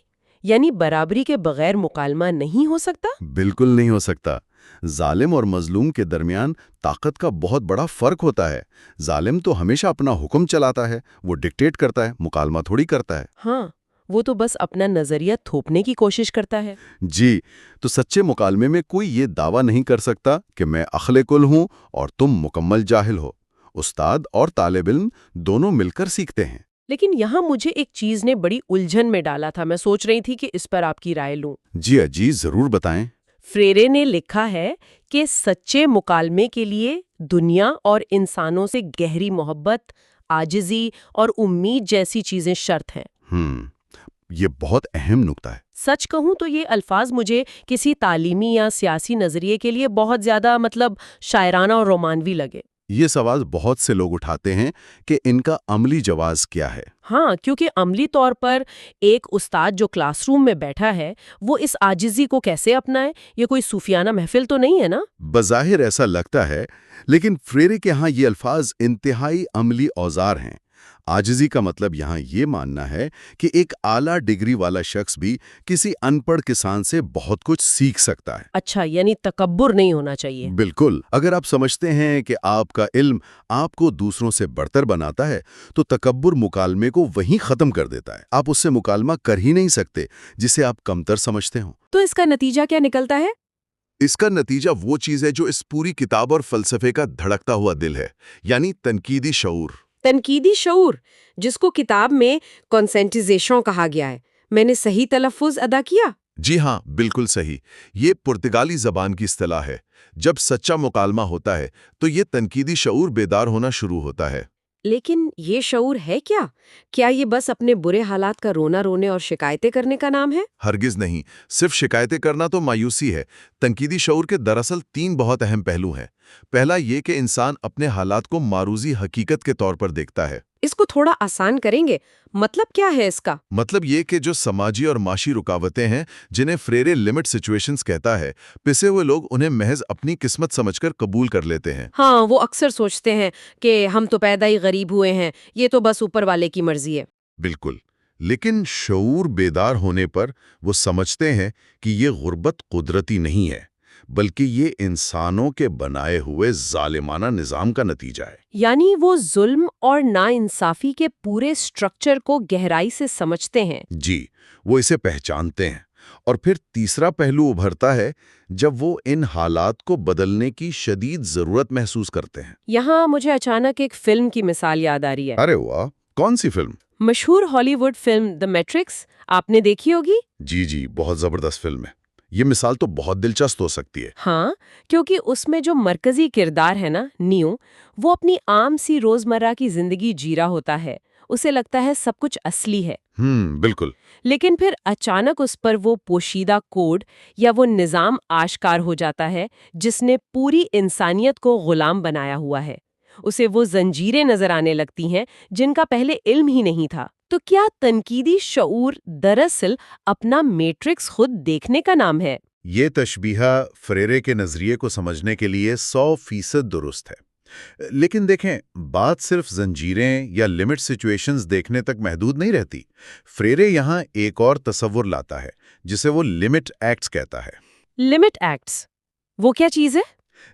یعنی برابری کے بغیر مکالمہ نہیں ہو سکتا؟ بالکل نہیں ہو سکتا۔ ظالم اور مظلوم کے درمیان طاقت کا بہت بڑا فرق ہوتا ہے۔ ظالم تو ہمیشہ اپنا حکم چلاتا ہے، وہ ڈکٹیٹ کرتا ہے، مکالمہ تھوڑی کرتا ہے۔ ہاں، وہ تو بس اپنا نظریہ تھوپنے کی کوشش کرتا ہے۔ جی، تو سچے مکالمے میں کوئی یہ دعویٰ نہیں کر سکتا کہ میں عقل کل ہوں اور تم مکمل جاہل ہو۔ استاد اور طالب علم دونوں مل کر سیکھتے ہیں۔ لیکن یہاں مجھے ایک چیز نے بڑی الجھن میں ڈالا تھا، میں سوچ رہی تھی کہ اس پر آپ کی رائے لوں۔ جی ضرور بتائیں۔ فریرے نے لکھا ہے کہ سچے مکالمے کے لیے دنیا اور انسانوں سے گہری محبت، عاجزی اور امید جیسی چیزیں شرط ہیں۔ یہ بہت اہم نکتہ ہے۔ سچ کہوں تو یہ الفاظ مجھے کسی تعلیمی یا سیاسی نظریے کے لیے بہت زیادہ شاعرانہ اور رومانوی لگے۔ یہ سوال بہت سے لوگ اٹھاتے ہیں کہ ان کا عملی جواز کیا ہے۔ ہاں، کیونکہ عملی طور پر ایک استاد جو کلاس روم میں بیٹھا ہے وہ اس عاجزی کو کیسے اپنائے؟ یہ کوئی صوفیانہ محفل تو نہیں ہے نا؟ بظاہر ایسا لگتا ہے، لیکن فریرے کے ہاں یہ الفاظ انتہائی عملی اوزار ہیں۔ عاجزی کا مطلب یہاں یہ ماننا ہے کہ ایک اعلیٰ ڈگری والا شخص بھی کسی ان پڑھ کسان سے بہت کچھ سیکھ سکتا ہے۔ اچھا، یعنی تکبر نہیں ہونا چاہیے۔ بالکل، اگر آپ سمجھتے ہیں کہ آپ کا علم آپ کو دوسروں سے برتر بناتا ہے تو تکبر مکالمے کو وہیں ختم کر دیتا ہے۔ آپ اس سے مکالمہ کر ہی نہیں سکتے جسے آپ کمتر سمجھتے ہوں۔ تو اس کا نتیجہ کیا نکلتا ہے؟ اس کا نتیجہ وہ چیز ہے جو اس پوری کتاب اور فلسفے کا دھڑکتا ہوا دل ہے، یعنی تنقیدی شعور۔ تنقیدی شعور، جس کو کتاب میں کانسینٹیزیشن کہا گیا ہے۔ میں نے صحیح تلفظ ادا کیا؟ جی ہاں، بالکل صحیح۔ یہ پرتگالی زبان کی اصطلاح ہے۔ جب سچا مکالمہ ہوتا ہے تو یہ تنقیدی شعور بیدار ہونا شروع ہوتا ہے۔ لیکن یہ شعور ہے کیا؟ کیا یہ بس اپنے برے حالات کا رونا رونے اور شکایتیں کرنے کا نام ہے؟ ہرگز نہیں، صرف شکایتیں کرنا تو مایوسی ہے۔ تنقیدی شعور کے دراصل 3 بہت اہم پہلو ہیں۔ پہلا یہ کہ انسان اپنے حالات کو معروضی حقیقت کے طور پر دیکھتا ہے۔ اس کو تھوڑا آسان کریں گے؟ مطلب کیا ہے اس کا؟ مطلب یہ کہ جو سماجی اور معاشی رکاوٹیں ہیں جنہیں فریرے لمٹ سچویشنز کہتا ہے، پسے ہوئے لوگ انہیں محض اپنی قسمت سمجھ کر قبول کر لیتے ہیں۔ ہاں، وہ اکثر سوچتے ہیں کہ ہم تو پیدا ہی غریب ہوئے ہیں، یہ تو بس اوپر والے کی مرضی ہے۔ بالکل، لیکن شعور بیدار ہونے پر وہ سمجھتے ہیں کہ یہ غربت قدرتی نہیں ہے، بلکہ یہ انسانوں کے بنائے ہوئے ظالمانہ نظام کا نتیجہ ہے۔ یعنی وہ ظلم اور ناانصافی کے پورے سٹرکچر کو گہرائی سے سمجھتے ہیں۔ جی، وہ اسے پہچانتے ہیں۔ اور پھر تیسرا پہلو ابھرتا ہے جب وہ ان حالات کو بدلنے کی شدید ضرورت محسوس کرتے ہیں۔ یہاں مجھے اچانک ایک فلم کی مثال یاد آ رہی ہے۔ ارے واہ، کون سی فلم؟ مشہور ہالی ووڈ فلم دی میٹرکس، آپ نے دیکھی ہوگی؟ جی، بہت زبردست فلم ہے۔ یہ مثال تو بہت دلچسپ ہو سکتی ہے۔ ہاں، کیونکہ اس میں جو مرکزی کردار ہے نا، نیو، وہ اپنی عام سی روزمرہ کی زندگی جی رہا ہوتا ہے۔ اسے لگتا ہے سب کچھ اصلی ہے۔ بالکل۔ لیکن پھر اچانک اس پر وہ پوشیدہ کوڈ یا وہ نظام آشکار ہو جاتا ہے جس نے پوری انسانیت کو غلام بنایا ہوا ہے۔ اسے وہ زنجیریں نظر آنے لگتی ہیں جن کا پہلے علم ہی نہیں تھا۔ تو کیا تنقیدی شعور دراصل اپنا میٹرکس خود دیکھنے کا نام ہے؟ یہ تشبیہ فریرے کے نظریے کو سمجھنے کے لیے 100% درست ہے۔ لیکن دیکھیں، بات صرف زنجیریں یا لمٹ سچویشنز دیکھنے تک محدود نہیں رہتی۔ فریرے یہاں ایک اور تصور لاتا ہے جسے وہ لمٹ ایکٹس کہتا ہے۔ لمٹ ایکٹس، وہ کیا چیز ہے؟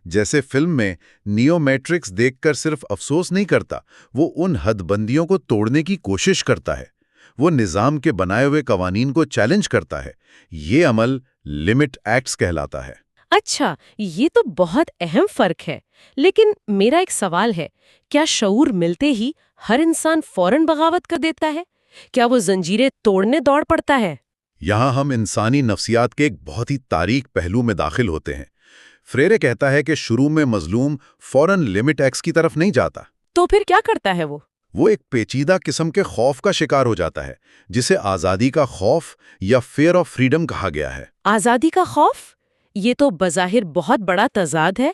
جیسے فلم میں نیو میٹرکس دیکھ کر صرف افسوس نہیں کرتا، وہ ان حد بندیوں کو توڑنے کی کوشش کرتا ہے۔ وہ نظام کے بنائے ہوئے قوانین کو چیلنج کرتا ہے۔ یہ عمل لمٹ ایکٹس کہلاتا ہے۔ اچھا، یہ تو بہت اہم فرق ہے۔ لیکن میرا ایک سوال ہے، کیا شعور ملتے ہی ہر انسان فوراً بغاوت کر دیتا ہے؟ کیا وہ زنجیریں توڑنے دوڑ پڑتا ہے؟ یہاں ہم انسانی نفسیات کے ایک بہت ہی تاریک پہلو میں داخل ہوتے ہیں۔ فریرے کہتا ہے کہ شروع میں مظلوم فوراً لمٹ ایکس کی طرف نہیں جاتا۔ تو پھر کیا کرتا ہے وہ؟ وہ ایک پیچیدہ قسم کے خوف کا شکار ہو جاتا ہے جسے آزادی کا خوف یا فیئر آف فریڈم کہا گیا ہے۔ آزادی کا خوف؟ یہ تو بظاہر بہت بڑا تضاد ہے۔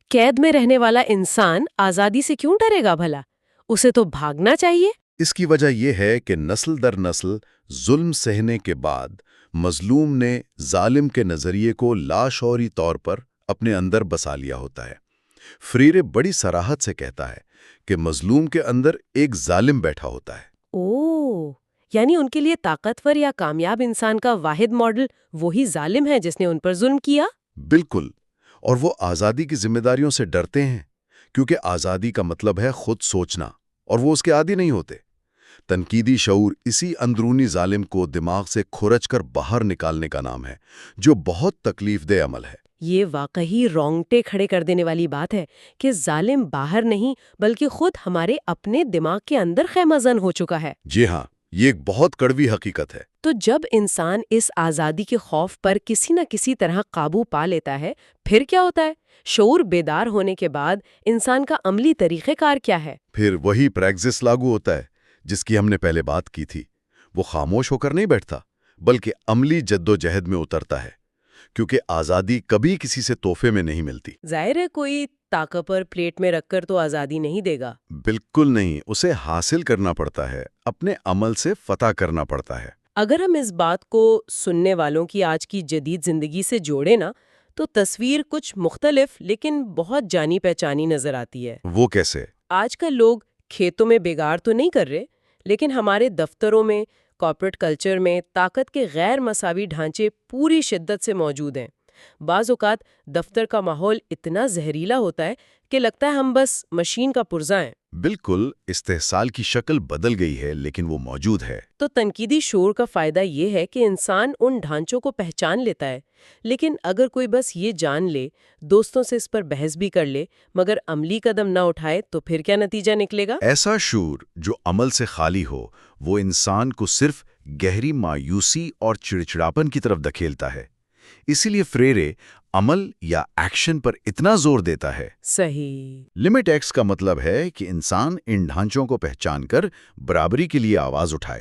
قید میں رہنے والا انسان آزادی سے کیوں ڈرے گا بھلا؟ اسے تو بھاگنا چاہیے۔ اس کی وجہ یہ ہے کہ نسل در نسل ظلم سہنے کے بعد مظلوم نے ظالم کے نظریے کو لاشعوری طور پر اپنے اندر بسا لیا ہوتا ہے۔ فریرے بڑی صراحت سے کہتا ہے کہ مظلوم کے اندر ایک ظالم بیٹھا ہوتا ہے۔ یعنی ان کے لیے طاقتور یا کامیاب انسان کا واحد ماڈل وہی ظالم ہے جس نے ان پر ظلم کیا؟ بالکل، اور وہ آزادی کی ذمہ داریوں سے ڈرتے ہیں کیونکہ آزادی کا مطلب ہے خود سوچنا، اور وہ اس کے عادی نہیں ہوتے۔ تنقیدی شعور اسی اندرونی ظالم کو دماغ سے کھرچ کر باہر نکالنے کا نام ہے، جو بہت تکلیف دہ عمل ہے۔ یہ واقعی رونگٹے کھڑے کر دینے والی بات ہے کہ ظالم باہر نہیں بلکہ خود ہمارے اپنے دماغ کے اندر خیمہ زن ہو چکا ہے۔ جی ہاں، یہ ایک بہت کڑوی حقیقت ہے۔ تو جب انسان اس آزادی کے خوف پر کسی نہ کسی طرح قابو پا لیتا ہے، پھر کیا ہوتا ہے؟ شعور بیدار ہونے کے بعد انسان کا عملی طریقہ کار کیا ہے؟ پھر وہی پریگزس لاگو ہوتا ہے جس کی ہم نے پہلے بات کی تھی۔ وہ خاموش ہو کر نہیں بیٹھتا بلکہ عملی جدوجہد میں اترتا ہے، کیونکہ آزادی کبھی کسی سے تحفے میں نہیں ملتی۔ ظاہر ہے کوئی طاقت پر پلیٹ میں رکھ کر تو آزادی نہیں دے گا۔ بالکل نہیں، اسے حاصل کرنا پڑتا ہے، اپنے عمل سے فتح کرنا پڑتا ہے۔ اگر ہم اس بات کو سننے والوں کی آج کی جدید زندگی سے جوڑیں نا، تو تصویر کچھ مختلف لیکن بہت جانی پہچانی نظر آتی ہے۔ وہ کیسے؟ آج کل لوگ کھیتوں میں بگاڑ تو نہیں کر رہے، لیکن ہمارے دفتروں میں، کارپوریٹ کلچر میں طاقت کے غیر مساوی ڈھانچے پوری شدت سے موجود ہیں۔ بعض اوقات دفتر کا ماحول اتنا زہریلا ہوتا ہے کہ لگتا ہے ہم بس مشین کا پرزہ ہیں۔ بالکل، استحصال کی شکل بدل گئی ہے لیکن وہ موجود ہے۔ تو تنقیدی شعور کا فائدہ یہ ہے کہ انسان ان ڈھانچوں کو پہچان لیتا ہے، لیکن اگر کوئی بس یہ جان لے، دوستوں سے اس پر بحث بھی کر لے، مگر عملی قدم نہ اٹھائے تو پھر کیا نتیجہ نکلے گا؟ ایسا شعور جو عمل سے خالی ہو، وہ انسان کو صرف گہری مایوسی اور چڑچڑاپن کی طرف دھکیلتا ہے۔ اسی لیے فریرے عمل یا ایکشن پر اتنا زور دیتا ہے۔ صحیح۔ لمٹ ایکس کا مطلب ہے کہ انسان ان ڈھانچوں کو پہچان کر برابری کے لیے آواز اٹھائے،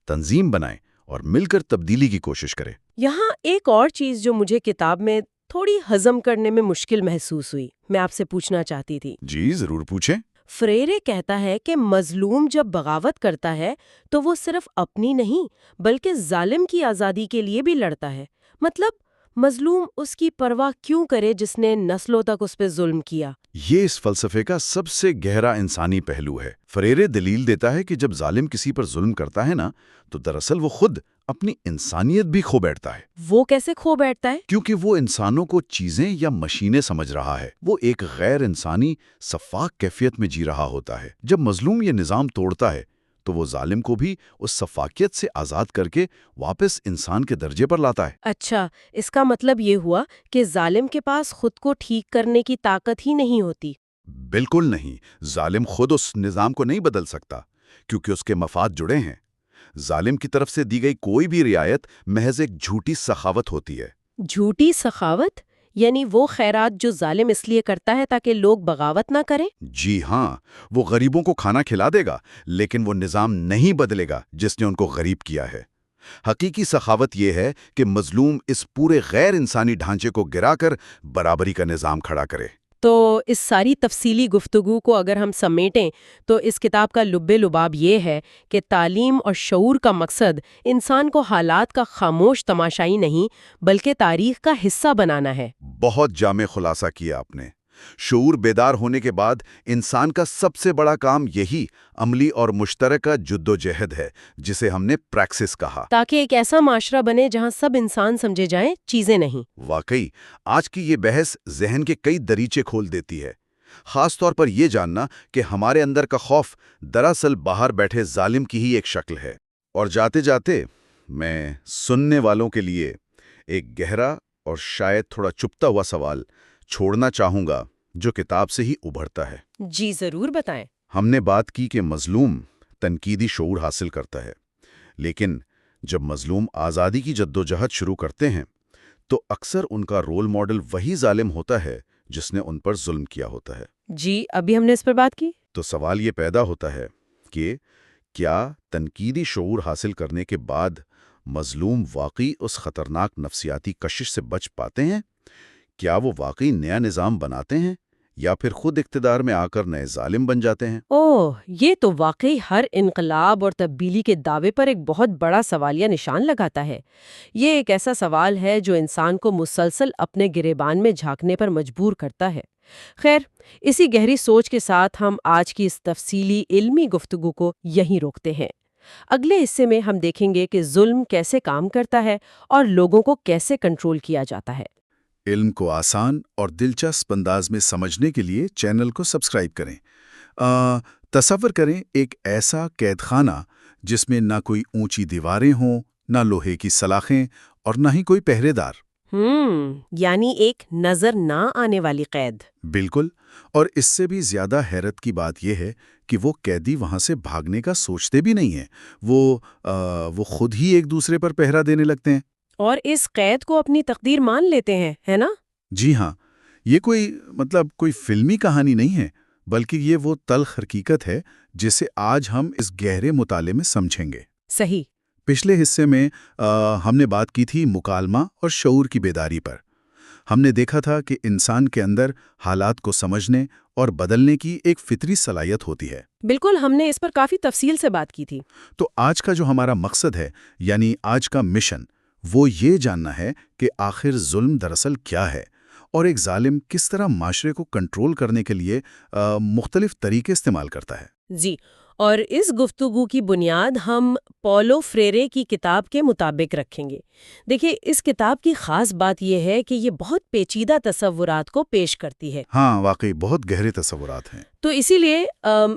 تنظیم بنائے اور مل کر تبدیلی کی کوشش کرے۔ یہاں ایک اور چیز جو مجھے کتاب میں تھوڑی ہضم کرنے میں مشکل محسوس ہوئی، میں آپ سے پوچھنا چاہتی تھی۔ جی ضرور پوچھیں۔ فریرے کہتا ہے کہ مظلوم جب بغاوت کرتا ہے تو وہ صرف اپنی نہیں بلکہ ظالم کی آزادی کے لیے بھی لڑتا ہے۔ مطلب مظلوم اس کی پرواہ کیوں کرے جس نے نسلوں تک اس پہ ظلم کیا؟ یہ اس فلسفے کا سب سے گہرا انسانی پہلو ہے۔ فریرے دلیل دیتا ہے کہ جب ظالم کسی پر ظلم کرتا ہے نا، تو دراصل وہ خود اپنی انسانیت بھی کھو بیٹھتا ہے۔ وہ کیسے کھو بیٹھتا ہے؟ کیونکہ وہ انسانوں کو چیزیں یا مشینیں سمجھ رہا ہے۔ وہ ایک غیر انسانی شفاف کیفیت میں جی رہا ہوتا ہے۔ جب مظلوم یہ نظام توڑتا ہے تو وہ ظالم کو بھی اس شفافیت سے آزاد کر کے واپس انسان کے درجے پر لاتا ہے۔ اچھا، اس کا مطلب یہ ہوا کہ ظالم کے پاس خود کو ٹھیک کرنے کی طاقت ہی نہیں ہوتی۔ بالکل نہیں، ظالم خود اس نظام کو نہیں بدل سکتا کیونکہ اس کے مفاد جڑے ہیں۔ ظالم کی طرف سے دی گئی کوئی بھی رعایت محض ایک جھوٹی سخاوت ہوتی ہے۔ جھوٹی سخاوت؟ یعنی وہ خیرات جو ظالم اس لیے کرتا ہے تاکہ لوگ بغاوت نہ کریں؟ جی ہاں، وہ غریبوں کو کھانا کھلا دے گا لیکن وہ نظام نہیں بدلے گا جس نے ان کو غریب کیا ہے۔ حقیقی سخاوت یہ ہے کہ مظلوم اس پورے غیر انسانی ڈھانچے کو گرا کر برابری کا نظام کھڑا کرے۔ تو اس ساری تفصیلی گفتگو کو اگر ہم سمیٹیں تو اس کتاب کا لب لباب یہ ہے کہ تعلیم اور شعور کا مقصد انسان کو حالات کا خاموش تماشائی نہیں بلکہ تاریخ کا حصہ بنانا ہے۔ بہت جامع خلاصہ کیا آپ نے۔ شعور بیدار ہونے کے بعد انسان کا سب سے بڑا کام یہی عملی اور مشترکہ جدوجہد ہے جسے ہم نے پریکسس کہا، تاکہ ایک ایسا معاشرہ بنے جہاں سب انسان سمجھے جائیں، چیزیں نہیں۔ واقعی آج کی یہ بحث ذہن کے کئی دریچے کھول دیتی ہے، خاص طور پر یہ جاننا کہ ہمارے اندر کا خوف دراصل باہر بیٹھے ظالم کی ہی ایک شکل ہے۔ اور جاتے جاتے میں سننے والوں کے لیے ایک گہرا اور شاید تھوڑا چپتا ہوا سوال چھوڑنا چاہوں گا جو کتاب سے ہی ابھرتا ہے۔ جی ضرور بتائیں۔ ہم نے بات کی کہ مظلوم تنقیدی شعور حاصل کرتا ہے، لیکن جب مظلوم آزادی کی جدوجہد شروع کرتے ہیں تو اکثر ان کا رول ماڈل وہی ظالم ہوتا ہے جس نے ان پر ظلم کیا ہوتا ہے۔ جی ابھی ہم نے اس پر بات کی۔ تو سوال یہ پیدا ہوتا ہے کہ کیا تنقیدی شعور حاصل کرنے کے بعد مظلوم واقعی اس خطرناک نفسیاتی کشش سے بچ پاتے ہیں؟ کیا وہ واقعی نیا نظام بناتے ہیں یا پھر خود اقتدار میں آ کر نئے ظالم بن جاتے ہیں؟ اوہ، یہ تو واقعی ہر انقلاب اور تبدیلی کے دعوے پر ایک بہت بڑا سوالیہ نشان لگاتا ہے۔ یہ ایک ایسا سوال ہے جو انسان کو مسلسل اپنے گریبان میں جھانکنے پر مجبور کرتا ہے۔ خیر، اسی گہری سوچ کے ساتھ ہم آج کی اس تفصیلی علمی گفتگو کو یہیں روکتے ہیں۔ اگلے حصے میں ہم دیکھیں گے کہ ظلم کیسے کام کرتا ہے اور لوگوں کو کیسے کنٹرول کیا جاتا ہے۔ علم کو آسان اور دلچسپ انداز میں سمجھنے کے لیے چینل کو سبسکرائب کریں۔ تصور کریں ایک ایسا قید خانہ جس میں نہ کوئی اونچی دیواریں ہوں، نہ لوہے کی سلاخیں اور نہ ہی کوئی پہرے دار۔ یعنی ایک نظر نہ آنے والی قید۔ بالکل، اور اس سے بھی زیادہ حیرت کی بات یہ ہے کہ وہ قیدی وہاں سے بھاگنے کا سوچتے بھی نہیں ہیں۔ وہ خود ہی ایک دوسرے پر پہرا دینے لگتے ہیں اور اس قید کو اپنی تقدیر مان لیتے ہیں، ہے نا؟ جی ہاں، یہ کوئی فلمی کہانی نہیں ہے، بلکہ یہ وہ تلخ حقیقت ہے جسے آج ہم اس گہرے مطالعے میں سمجھیں گے۔ صحیح۔ پچھلے حصے میں ہم نے بات کی تھی مکالمہ اور شعور کی بیداری پر۔ ہم نے دیکھا تھا کہ انسان کے اندر حالات کو سمجھنے اور بدلنے کی ایک فطری صلاحیت ہوتی ہے۔ بالکل، ہم نے اس پر کافی تفصیل سے بات کی تھی۔ تو آج کا جو ہمارا مقصد ہے، یعنی آج کا مشن، وہ یہ جاننا ہے کہ آخر ظلم دراصل کیا ہے اور ایک ظالم کس طرح معاشرے کو کنٹرول کرنے کے لیے مختلف طریقے استعمال کرتا ہے۔ جی، اور اس گفتگو کی بنیاد ہم پولو فریرے کی کتاب کے مطابق رکھیں گے۔ دیکھیں، اس کتاب کی خاص بات یہ ہے کہ یہ بہت پیچیدہ تصورات کو پیش کرتی ہے۔ ہاں، واقعی بہت گہرے تصورات ہیں۔ تو اسی لیے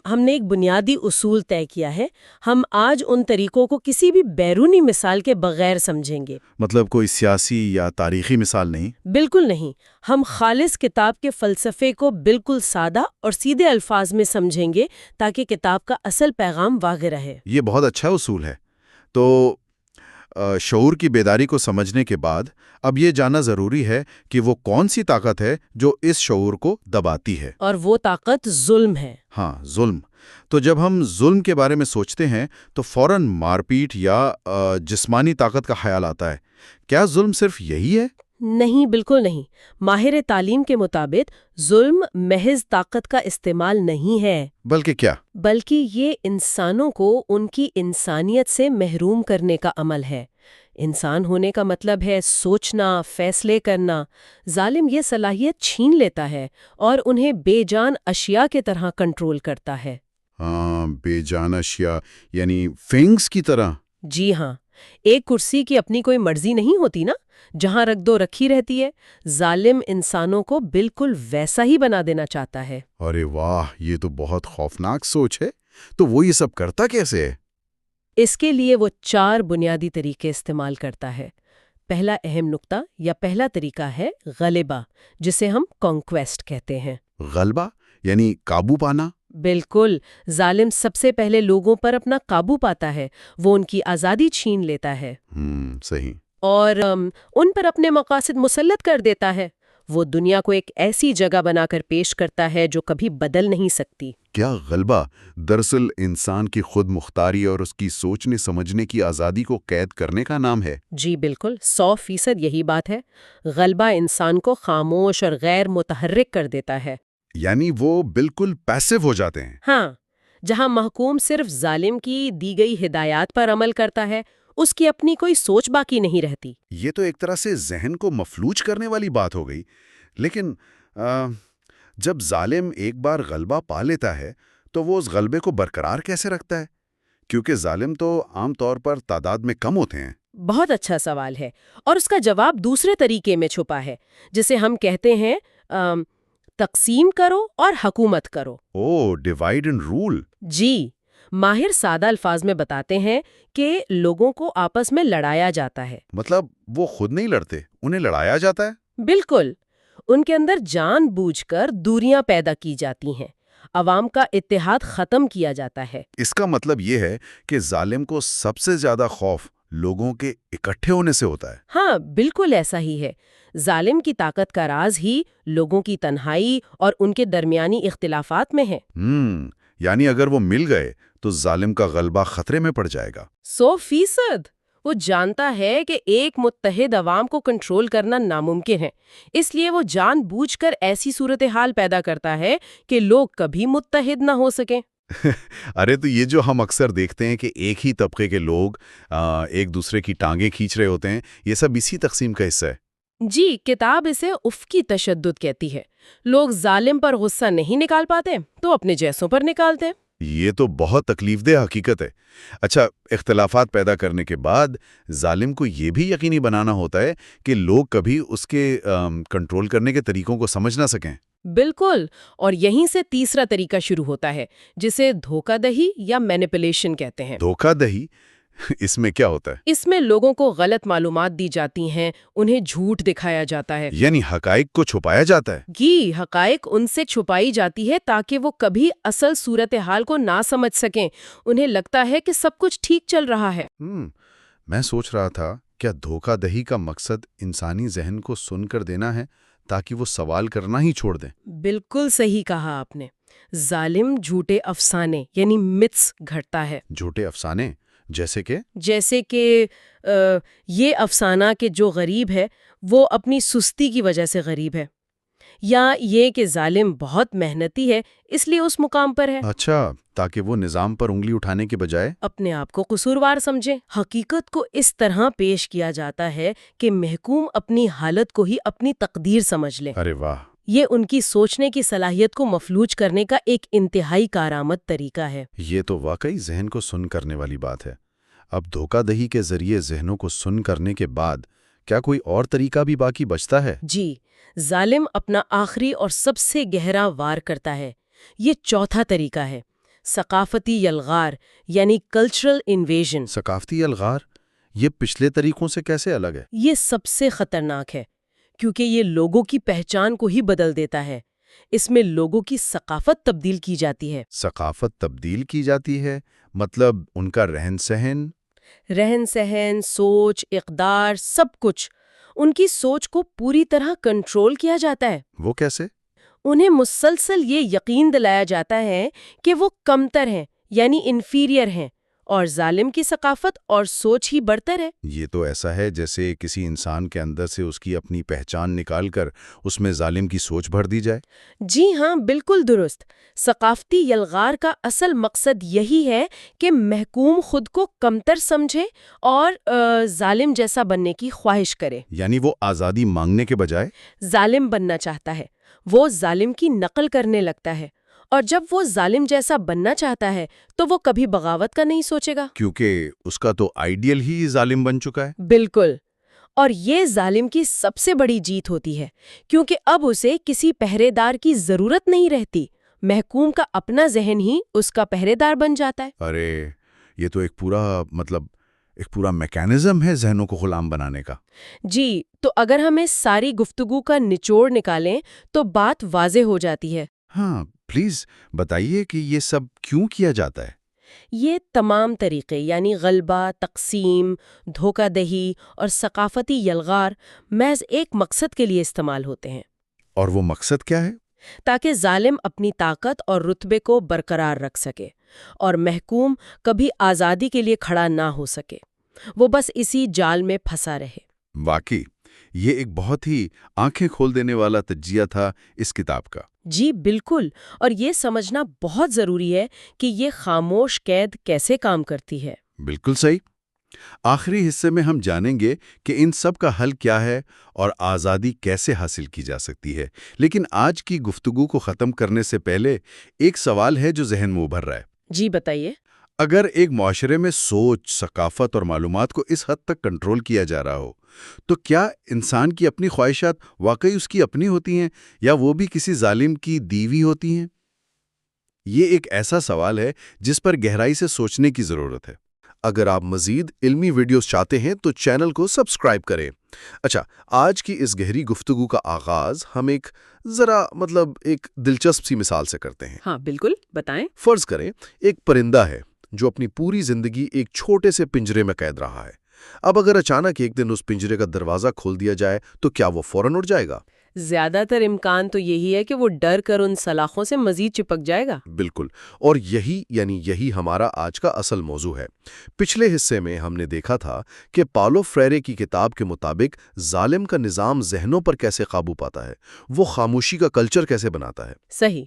ہم نے ایک بنیادی اصول طے کیا ہے۔ ہم آج ان طریقوں کو کسی بھی بیرونی مثال کے بغیر سمجھیں گے۔ مطلب کوئی سیاسی یا تاریخی مثال نہیں؟ بالکل نہیں، ہم خالص کتاب کے فلسفے کو بالکل سادہ اور سیدھے الفاظ میں سمجھیں گے تاکہ کتاب کا اصل پیغام واضح رہے۔ یہ بہت اچھا اصول ہے۔ تو شعور کی بیداری کو سمجھنے کے بعد اب یہ جاننا ضروری ہے کہ وہ کون سی طاقت ہے جو اس شعور کو دباتی ہے۔ اور وہ طاقت ظلم ہے۔ ہاں، ظلم۔ تو جب ہم ظلم کے بارے میں سوچتے ہیں تو فوراً مار پیٹ یا جسمانی طاقت کا خیال آتا ہے۔ کیا ظلم صرف یہی ہے؟ نہیں، بالکل نہیں۔ ماہر تعلیم کے مطابق ظلم محض طاقت کا استعمال نہیں ہے، بلکہ کیا؟ بلکہ یہ انسانوں کو ان کی انسانیت سے محروم کرنے کا عمل ہے۔ انسان ہونے کا مطلب ہے سوچنا، فیصلے کرنا۔ ظالم یہ صلاحیت چھین لیتا ہے اور انہیں بے جان اشیاء کی طرح کنٹرول کرتا ہے۔ ہاں، بے جان اشیاء یعنی فنگس کی طرح۔ جی ہاں، ایک کرسی کی اپنی کوئی مرضی نہیں ہوتی نا، جہاں رکھ دو رکھی رہتی ہے۔ ظالم انسانوں کو بالکل ویسا ہی بنا دینا چاہتا ہے۔ ارے واہ، یہ تو بہت خوفناک سوچ ہے۔ تو وہ یہ سب کرتا کیسے ہے؟ اس کے لیے وہ 4 بنیادی طریقے استعمال کرتا ہے۔ پہلا اہم نقطہ یا پہلا طریقہ ہے غلبہ، جسے ہم کانکویسٹ کہتے ہیں۔ غلبہ یعنی قابو پانا؟ بالکل، ظالم سب سے پہلے لوگوں پر اپنا قابو پاتا ہے، وہ ان کی آزادی چھین لیتا ہے صحیح۔ اور ان پر اپنے مقاصد مسلط کر دیتا ہے۔ وہ دنیا کو ایک ایسی جگہ بنا کر پیش کرتا ہے جو کبھی بدل نہیں سکتی۔ کیا غلبہ دراصل انسان کی خود مختاری اور اس کی سوچنے سمجھنے کی آزادی کو قید کرنے کا نام ہے؟ جی بالکل، 100% یہی بات ہے۔ غلبہ انسان کو خاموش اور غیر متحرک کر دیتا ہے۔ یعنی وہ بالکل پیسو ہو جاتے ہیں۔ ہاں، جہاں محکوم صرف ظالم کی دی گئی ہدایات پر عمل کرتا ہے، اس کی اپنی کوئی سوچ باقی نہیں رہتی۔ یہ تو ایک طرح سے ذہن کو مفلوج کرنے والی بات ہو گئی۔ لیکن جب ظالم ایک بار غلبہ پا لیتا ہے تو وہ اس غلبے کو برقرار کیسے رکھتا ہے؟ کیونکہ ظالم تو عام طور پر تعداد میں کم ہوتے ہیں۔ بہت اچھا سوال ہے، اور اس کا جواب دوسرے طریقے میں چھپا ہے، جسے ہم کہتے ہیں تقسیم کرو اور حکومت کرو۔ Divide and role. جی، ماہر سادہ الفاظ میں بتاتے ہیں کہ لوگوں کو آپس میں لڑایا جاتا ہے۔ مطلب وہ خود نہیں لڑتے، انہیں لڑایا جاتا ہے؟ بالکل، ان کے اندر جان بوجھ کر دوریاں پیدا کی جاتی ہیں، عوام کا اتحاد ختم کیا جاتا ہے۔ اس کا مطلب یہ ہے کہ ظالم کو سب سے زیادہ خوف لوگوں کے اکٹھے ہونے سے ہوتا ہے۔ ہاں، بالکل ایسا ہی ہے۔ ظالم کی طاقت کا راز ہی لوگوں کی تنہائی اور ان کے درمیانی اختلافات میں ہے۔ یعنی اگر وہ مل گئے تو ظالم کا غلبہ خطرے میں پڑ جائے گا۔ 100%۔ وہ جانتا ہے کہ ایک متحد عوام کو کنٹرول کرنا ناممکن ہے، اس لیے وہ جان بوجھ کر ایسی صورتحال پیدا کرتا ہے کہ لوگ کبھی متحد نہ ہو سکیں۔ ارے تو یہ جو ہم اکثر دیکھتے ہیں کہ ایک ہی طبقے کے لوگ ایک دوسرے کی ٹانگیں کھینچ رہے ہوتے ہیں، یہ سب اسی تقسیم کا حصہ ہے۔ جی، کتاب اسے افقی تشدد کہتی ہے۔ لوگ ظالم پر غصہ نہیں نکال پاتے تو اپنے جیسوں پر نکالتے۔ یہ تو بہت تکلیف دہ حقیقت ہے۔ اچھا، اختلافات پیدا کرنے کے بعد ظالم کو یہ بھی یقینی بنانا ہوتا ہے کہ لوگ کبھی اس کے کنٹرول کرنے کے طریقوں کو سمجھ نہ سکیں۔ بالکل، اور یہیں سے تیسرا طریقہ شروع ہوتا ہے، جسے دھوکہ دہی یا مینیپولیشن کہتے ہیں۔ دھوکہ دہی؟ اس میں کیا ہوتا ہے؟ اس میں لوگوں کو غلط معلومات دی جاتی ہیں، انہیں جھوٹ دکھایا جاتا ہے۔ یعنی حقائق کو چھپایا جاتا ہے؟ جی، حقائق ان سے چھپائی جاتی ہے تاکہ وہ کبھی اصل صورتحال کو نہ سمجھ سکیں۔ انہیں لگتا ہے کہ سب کچھ ٹھیک چل رہا ہے۔ میں سوچ رہا تھا، کیا دھوکہ دہی کا مقصد انسانی ذہن کو سن کر دینا ہے تاکہ وہ سوال کرنا ہی چھوڑ دیں؟ بالکل صحیح کہا آپ نے۔ ظالم جھوٹے افسانے یعنی متس گھڑتا ہے۔ جھوٹے افسانے؟ جیسے کہ یہ افسانہ کہ جو غریب ہے وہ اپنی سستی کی وجہ سے غریب ہے، یا یہ کہ ظالم بہت محنتی ہے اس لیے اس مقام پر ہے۔ اچھا، تاکہ وہ نظام پر انگلی اٹھانے کے بجائے اپنے آپ کو قصوروار سمجھے۔ حقیقت کو اس طرح پیش کیا جاتا ہے کہ محکوم اپنی حالت کو ہی اپنی تقدیر سمجھ لے۔ ارے واہ! یہ ان کی سوچنے کی صلاحیت کو مفلوج کرنے کا ایک انتہائی کارآمد طریقہ ہے۔ یہ تو واقعی ذہن کو سن کرنے والی بات ہے۔ اب دھوکہ دہی کے ذریعے ذہنوں کو سن کرنے کے بعد کیا کوئی اور طریقہ بھی باقی بچتا ہے؟ جی، ظالم اپنا آخری اور سب سے گہرا وار کرتا ہے۔ یہ چوتھا طریقہ ہے، ثقافتی یلغار یعنی کلچرل انویژن۔ ثقافتی یلغار؟ یہ پچھلے طریقوں سے کیسے الگ ہے؟ یہ سب سے خطرناک ہے کیونکہ یہ لوگوں کی پہچان کو ہی بدل دیتا ہے۔ اس میں لوگوں کی ثقافت تبدیل کی جاتی ہے۔ ثقافت تبدیل کی جاتی ہے؟ مطلب ان کا رہن سہن، سوچ، اقدار، سب کچھ ان کی سوچ کو پوری طرح کنٹرول کیا جاتا ہے۔ وہ کیسے؟ انہیں مسلسل یہ یقین دلایا جاتا ہے کہ وہ کمتر ہیں یعنی انفیریئر ہیں، اور ظالم کی ثقافت اور سوچ ہی برتر ہے۔ یہ تو ایسا ہے جیسے کسی انسان کے اندر سے اس کی اپنی پہچان نکال کر اس میں ظالم کی سوچ بھر دی جائے۔ جی ہاں، بالکل درست۔ ثقافتی یلغار کا اصل مقصد یہی ہے کہ محکوم خود کو کمتر سمجھے اور ظالم جیسا بننے کی خواہش کرے۔ یعنی وہ آزادی مانگنے کے بجائے ظالم بننا چاہتا ہے، وہ ظالم کی نقل کرنے لگتا ہے، اور جب وہ ظالم جیسا بننا چاہتا ہے تو وہ کبھی بغاوت کا نہیں سوچے گا۔ کیونکہ اس کا تو آئیڈیل ہی ظالم بن چکا ہے۔ بالکل، اور یہ ظالم کی سب سے بڑی جیت ہوتی ہے، کیونکہ اب اسے کسی پہرے دار کی ضرورت نہیں رہتی، محکوم کا اپنا ذہن ہی اس کا پہرے دار بن جاتا ہے۔ ارے یہ تو ایک پورا میکینزم ہے ذہنوں کو غلام بنانے کا۔ جی، تو اگر ہم اس ساری گفتگو کا نچوڑ نکالیں تو بات واضح ہو جاتی ہے۔ ہاں پلیز بتائیے کہ یہ سب کیوں کیا جاتا ہے؟ یہ تمام طریقے یعنی غلبہ، تقسیم، دھوکہ دہی اور ثقافتی یلغار محض ایک مقصد کے لیے استعمال ہوتے ہیں۔ اور وہ مقصد کیا ہے؟ تاکہ ظالم اپنی طاقت اور رتبے کو برقرار رکھ سکے اور محکوم کبھی آزادی کے لیے کھڑا نہ ہو سکے، وہ بس اسی جال میں پھنسا رہے۔ واقعی یہ ایک بہت ہی آنکھیں کھول دینے والا تجزیہ تھا اس کتاب کا۔ جی بالکل، اور یہ سمجھنا بہت ضروری ہے کہ یہ خاموش قید کیسے کام کرتی ہے۔ بالکل صحیح۔ آخری حصے میں ہم جانیں گے کہ ان سب کا حل کیا ہے اور آزادی کیسے حاصل کی جا سکتی ہے۔ لیکن آج کی گفتگو کو ختم کرنے سے پہلے ایک سوال ہے جو ذہن میں ابھر رہا ہے۔ جی بتائیے۔ اگر ایک معاشرے میں سوچ، ثقافت اور معلومات کو اس حد تک کنٹرول کیا جا رہا ہو تو کیا انسان کی اپنی خواہشات واقعی اس کی اپنی ہوتی ہیں یا وہ بھی کسی ظالم کی دیوی ہوتی ہیں؟ یہ ایک ایسا سوال ہے جس پر گہرائی سے سوچنے کی ضرورت ہے۔ اگر آپ مزید علمی ویڈیوز چاہتے ہیں تو چینل کو سبسکرائب کریں۔ اچھا، آج کی اس گہری گفتگو کا آغاز ہم ایک دلچسپ سی مثال سے کرتے ہیں۔ ہاں بالکل، بتائیں۔ فرض کریں ایک پرندہ ہے جو اپنی پوری زندگی ایک چھوٹے سے پنجرے میں قید رہا ہے۔ اب اگر اچانک ایک دن اس پنجرے کا دروازہ کھول دیا جائے تو کیا وہ فوراً اڑ جائے گا؟ زیادہ تر امکان تو یہی ہے کہ وہ ڈر کر ان سلاخوں سے مزید چپک جائے گا۔ بالکل، اور یہی ہمارا آج کا اصل موضوع ہے۔ پچھلے حصے میں ہم نے دیکھا تھا کہ پاولو فریرے کی کتاب کے مطابق ظالم کا نظام ذہنوں پر کیسے قابو پاتا ہے، وہ خاموشی کا کلچر کیسے بناتا ہے۔ صحیح۔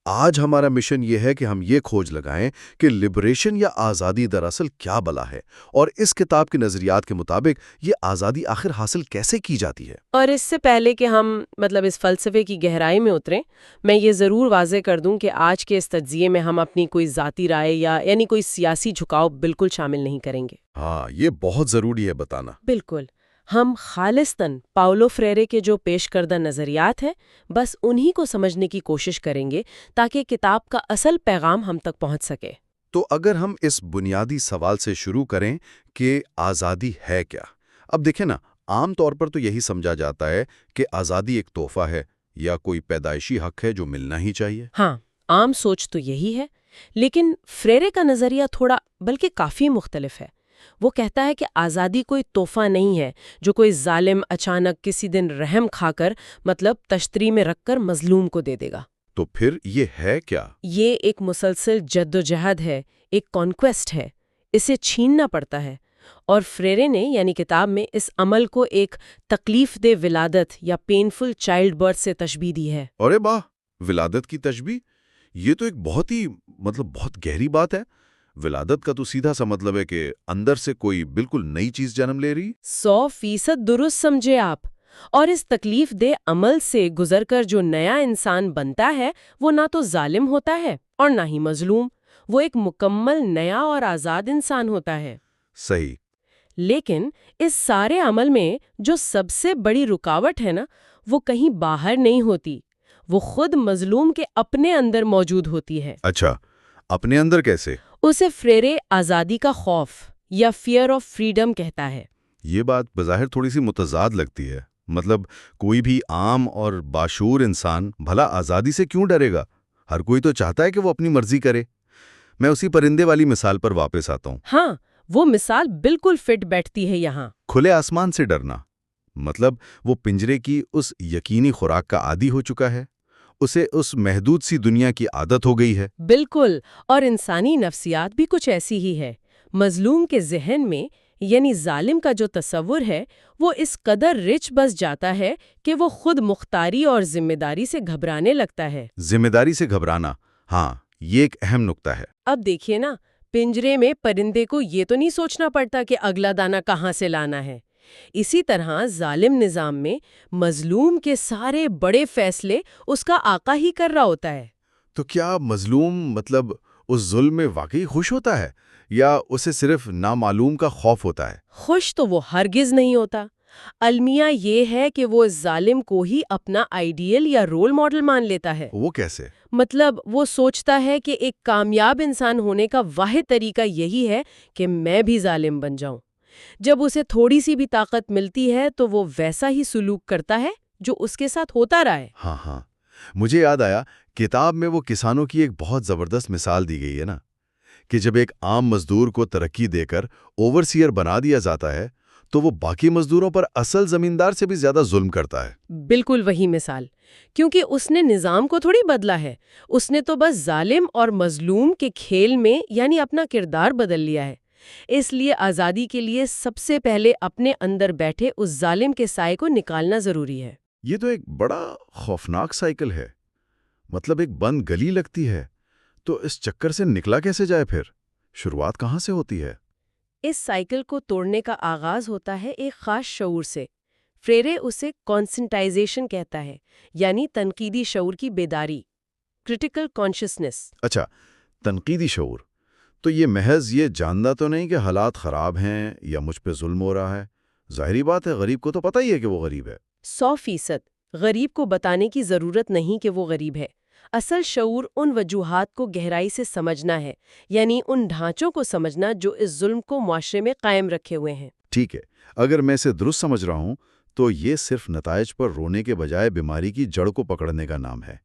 آج ہمارا مشن یہ ہے کہ ہم یہ کھوج لگائیں کہ لبریشن یا آزادی دراصل کیا بلا ہے، اور اس کتاب کے نظریات کے مطابق یہ آزادی آخر حاصل کیسے کی جاتی ہے۔ اور اس سے پہلے کہ ہم اس فلسفے کی گہرائی میں اتریں، میں یہ ضرور واضح کر دوں کہ آج کے اس تجزیے میں ہم اپنی کوئی ذاتی رائے یعنی کوئی سیاسی جھکاؤ بالکل شامل نہیں کریں گے۔ ہاں، یہ بہت ضروری ہے بتانا۔ بالکل، ہم خالصتاً پاولو فریرے کے جو پیش کردہ نظریات ہیں بس انہی کو سمجھنے کی کوشش کریں گے تاکہ کتاب کا اصل پیغام ہم تک پہنچ سکے۔ تو اگر ہم اس بنیادی سوال سے شروع کریں کہ آزادی ہے کیا؟ اب دیکھیں نا، عام طور پر تو یہی سمجھا جاتا ہے کہ آزادی ایک تحفہ ہے یا کوئی پیدائشی حق ہے جو ملنا ہی چاہیے۔ ہاں، عام سوچ تو یہی ہے، لیکن فریرے کا نظریہ تھوڑا بلکہ کافی مختلف ہے۔ وہ کہتا ہے کہ آزادی کوئی تحفہ نہیں ہے جو کوئی ظالم اچانک کسی دن رحم کھا کر تشتری میں رکھ کر مظلوم کو دے دے گا۔ تو پھر یہ ہے کیا؟ یہ ایک مسلسل جدوجہد ہے، ایک کانکویسٹ ہے، اسے چھیننا پڑتا ہے۔ اور فریرے نے یعنی کتاب میں اس عمل کو ایک تکلیف دہ ولادت یا پینفل چائلڈ برتھ سے تشبیہ دی ہے۔ ارے واہ، ولادت کی تشبیہ؟ یہ تو ایک بہت گہری بات ہے۔ ولادت کا تو سیدھا سا مطلب ہے کہ اندر سے کوئی بالکل نئی چیز جنم لے رہی۔ 100% درست سمجھے آپ۔ اور اس تکلیف دہ عمل سے گزر کر جو نیا انسان بنتا ہے وہ نہ تو ظالم ہوتا ہے اور نہ ہی مظلوم، وہ ایک مکمل نیا اور آزاد انسان ہوتا ہے۔ صحیح۔ لیکن اس سارے عمل میں جو سب سے بڑی رکاوٹ ہے نا، وہ کہیں باہر نہیں ہوتی، وہ خود مظلوم کے اپنے اندر موجود ہوتی ہے۔ اچھا، اپنے اندر کیسے؟ اسے فریرے آزادی کا خوف یا فیئر آف فریڈم کہتا ہے۔ یہ بات بظاہر تھوڑی سی متضاد لگتی ہے۔ کوئی بھی عام اور باشعور انسان بھلا آزادی سے کیوں ڈرے گا؟ ہر کوئی تو چاہتا ہے کہ وہ اپنی مرضی کرے۔ میں اسی پرندے والی مثال پر واپس آتا ہوں۔ ہاں، وہ مثال بالکل فٹ بیٹھتی ہے یہاں۔ کھلے آسمان سے ڈرنا وہ پنجرے کی اس یقینی خوراک کا عادی ہو چکا ہے، اسے اس محدود سی دنیا کی عادت ہو گئی ہے۔ بالکل، اور انسانی نفسیات بھی کچھ ایسی ہی ہے۔ مظلوم کے ذہن میں یعنی ظالم کا جو تصور ہے وہ اس قدر رچ بس جاتا ہے کہ وہ خود مختاری اور ذمہ داری سے گھبرانے لگتا ہے۔ ذمہ داری سے گھبرانا، ہاں یہ ایک اہم نقطہ ہے۔ اب دیکھیے نا، پنجرے میں پرندے کو یہ تو نہیں سوچنا پڑتا کہ اگلا دانہ کہاں سے لانا ہے۔ اسی طرح ظالم نظام میں مظلوم کے سارے بڑے فیصلے اس کا آقا ہی کر رہا ہوتا ہے۔ تو کیا مظلوم مطلب اس ظلم میں واقعی خوش ہوتا ہے یا اسے صرف نامعلوم کا خوف ہوتا ہے؟ خوش تو وہ ہرگز نہیں ہوتا۔ المیہ یہ ہے کہ وہ اس ظالم کو ہی اپنا آئیڈیل یا رول ماڈل مان لیتا ہے۔ وہ کیسے؟ مطلب وہ سوچتا ہے کہ ایک کامیاب انسان ہونے کا واحد طریقہ یہی ہے کہ میں بھی ظالم بن جاؤں۔ جب اسے تھوڑی سی بھی طاقت ملتی ہے تو وہ ویسا ہی سلوک کرتا ہے جو اس کے ساتھ ہوتا رہا ہے۔ ہاں ہاں، مجھے یاد آیا کتاب میں وہ کسانوں کی ایک بہت زبردست مثال دی گئی ہے نا، کہ جب ایک عام مزدور کو ترقی دے کر اوورسیئر بنا دیا جاتا ہے تو وہ باقی مزدوروں پر اصل زمیندار سے بھی زیادہ ظلم کرتا ہے۔ بالکل وہی مثال، کیونکہ اس نے نظام کو تھوڑی بدلا ہے، اس نے تو بس ظالم اور مظلوم کے کھیل میں یعنی اپنا کردار بدل لیا ہے۔ اس لیے آزادی کے لیے سب سے پہلے اپنے اندر بیٹھے اس ظالم کے سائے کو نکالنا ضروری ہے۔ یہ تو ایک بڑا خوفناک سائیکل ہے، مطلب ایک بند گلی لگتی ہے، تو اس چکر سے نکلا کیسے جائے پھر؟ شروعات کہاں سے ہوتی ہے؟ اس سائیکل کو توڑنے کا آغاز ہوتا ہے ایک خاص شعور سے۔ فریرے اسے کانسنٹائزیشن کہتا ہے، یعنی تنقیدی شعور کی بیداری، کرٹیکل کانشسنس۔ اچھا، تنقیدی شعور، تو یہ محض یہ جاننا تو نہیں کہ حالات خراب ہیں یا مجھ پہ ظلم ہو رہا ہے؟ ظاہری بات ہے، غریب کو تو پتہ ہی ہے کہ وہ غریب ہے۔ 100% غریب کو بتانے کی ضرورت نہیں کہ وہ غریب ہے۔ اصل شعور ان وجوہات کو گہرائی سے سمجھنا ہے، یعنی ان ڈھانچوں کو سمجھنا جو اس ظلم کو معاشرے میں قائم رکھے ہوئے ہیں۔ ٹھیک ہے، اگر میں اسے درست سمجھ رہا ہوں تو یہ صرف نتائج پر رونے کے بجائے بیماری کی جڑ کو پکڑنے کا نام ہے۔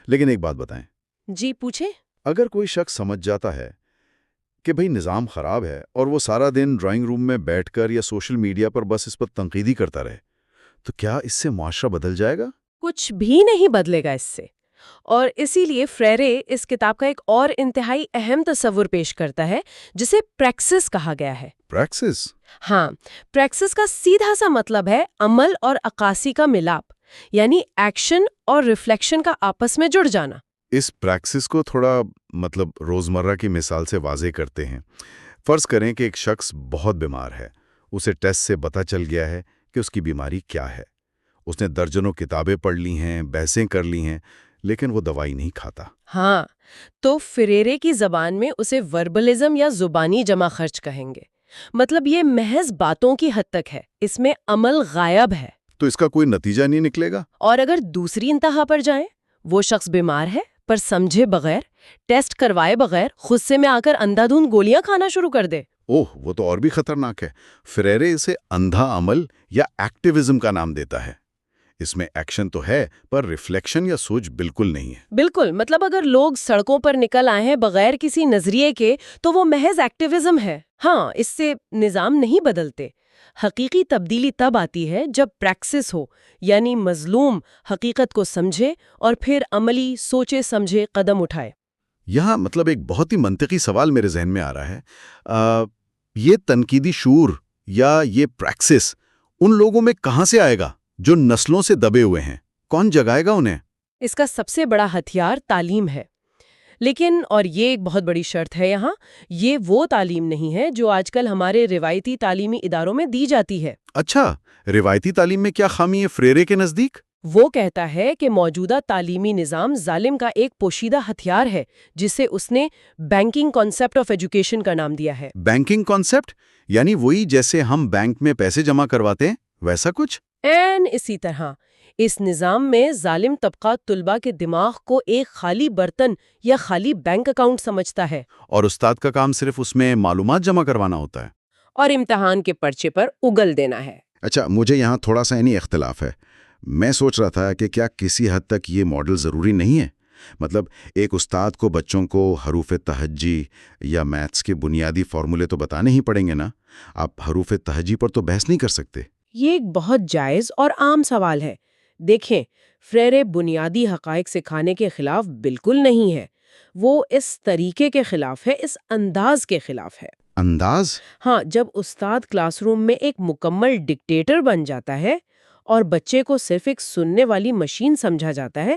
لیکن ایک بات بتائیں، جی پوچھیں۔ اگر کوئی شخص سمجھ جاتا ہے کہ بھئی نظام خراب ہے اور وہ سارا دن ڈرائنگ روم میں بیٹھ کر یا سوشل میڈیا پر بس اس پر تنقیدی کرتا رہے، تو کیا اس سے معاشرہ بدل جائے گا؟ کچھ بھی نہیں بدلے گا اس سے، اور اسی لیے فریرے اس کتاب کا ایک اور انتہائی اہم تصور پیش کرتا ہے جسے پریکسس کہا گیا ہے۔ پریکسس؟ ہاں، پریکسس کا سیدھا سا مطلب ہے عمل اور عکاسی کا ملاپ، یعنی ایکشن اور ریفلیکشن کا آپس میں جڑ جانا۔ اس پریکسس کو تھوڑا روزمرہ کی مثال سے واضح کرتے ہیں۔ فرض کریں کہ ایک شخص بہت بیمار ہے، اسے ٹیسٹ سے پتہ چل گیا ہے کہ اس کی بیماری کیا ہے۔ اس نے درجنوں کتابیں پڑھ لی ہیں، بحثیں کر لی ہیں، لیکن وہ دوائی نہیں کھاتا۔ ہاں، تو فریرے کی زبان میں اسے وربلزم یا زبانی جمع خرچ کہیں گے۔ مطلب یہ محض باتوں کی حد تک ہے، اس میں عمل غائب ہے۔ تو اس کا کوئی نتیجہ نہیں نکلے گا؟ اور اگر دوسری انتہا پر جائیں، وہ شخص بیمار ہے پر سمجھے بغیر، ٹیسٹ کروائے بغیر غصے میں آ کر اندھا دھند گولیاں کھانا شروع کر دے۔ اوہ، وہ تو اور بھی خطرناک ہے۔ فریرے اسے اندھا عمل یا ایکٹیوزم کا نام دیتا ہے۔ اس میں ایکشن تو ہے پر ریفلیکشن یا سوچ بالکل نہیں ہے۔ بالکل، مطلب اگر لوگ سڑکوں پر نکل آئے ہیں بغیر کسی نظریے کے تو وہ محض ایکٹیوزم ہے۔ ہاں، اس سے نظام نہیں بدلتے۔ حقیقی تبدیلی تب آتی ہے جب پریکسس ہو، یعنی مظلوم حقیقت کو سمجھے اور پھر عملی سوچے سمجھے قدم اٹھائے۔ یہاں مطلب ایک بہت ہی منطقی سوال میرے ذہن میں آ رہا ہے، یہ تنقیدی شعور یا یہ پریکسس ان لوگوں میں کہاں سے آئے گا جو نسلوں سے دبے ہوئے ہیں؟ کون جگائے گا انہیں؟ اس کا سب سے بڑا ہتھیار تعلیم ہے، لیکن اور یہ ایک بہت بڑی شرط ہے یہاں، یہ وہ تعلیم نہیں ہے جو آج کل ہمارے روایتی تعلیمی اداروں میں دی جاتی ہے۔ اچھا، روایتی تعلیم میں کیا خامی ہے فریرے کے نزدیک؟ وہ کہتا ہے کہ موجودہ تعلیمی نظام ظالم کا ایک پوشیدہ ہتھیار ہے جسے اس نے بینکنگ کانسیپٹ آف ایجوکیشن کا نام دیا ہے۔ Banking concept? یعنی وہی جیسے ہم بینک میں پیسے جمع کرواتے ہیں ویسا کچھ؟ اسی طرح اس نظام میں ظالم طبقہ طلباء کے دماغ کو ایک خالی برتن یا خالی بینک اکاؤنٹ سمجھتا ہے، اور استاد کا کام صرف اس میں معلومات جمع کروانا ہوتا ہے اور امتحان کے پرچے پر اگل دینا ہے۔ اچھا، مجھے یہاں تھوڑا سا اختلاف ہے۔ میں سوچ رہا تھا کہ کیا کسی حد تک یہ ماڈل ضروری نہیں ہے؟ مطلب ایک استاد کو بچوں کو حروف تہجی یا میتھس کے بنیادی فارمولے تو بتانے ہی پڑیں گے نا؟ آپ حروف تہجی پر تو بحث نہیں کر سکتے۔ یہ ایک بہت جائز اور عام سوال ہے۔ دیکھیں، فریرے بنیادی حقائق سکھانے کے خلاف بالکل نہیں ہے، وہ اس طریقے کے خلاف ہے، اس انداز کے خلاف ہے۔ انداز؟ ہاں، جب استاد کلاس روم میں ایک مکمل ڈکٹیٹر بن جاتا ہے اور بچے کو صرف ایک سننے والی مشین سمجھا جاتا ہے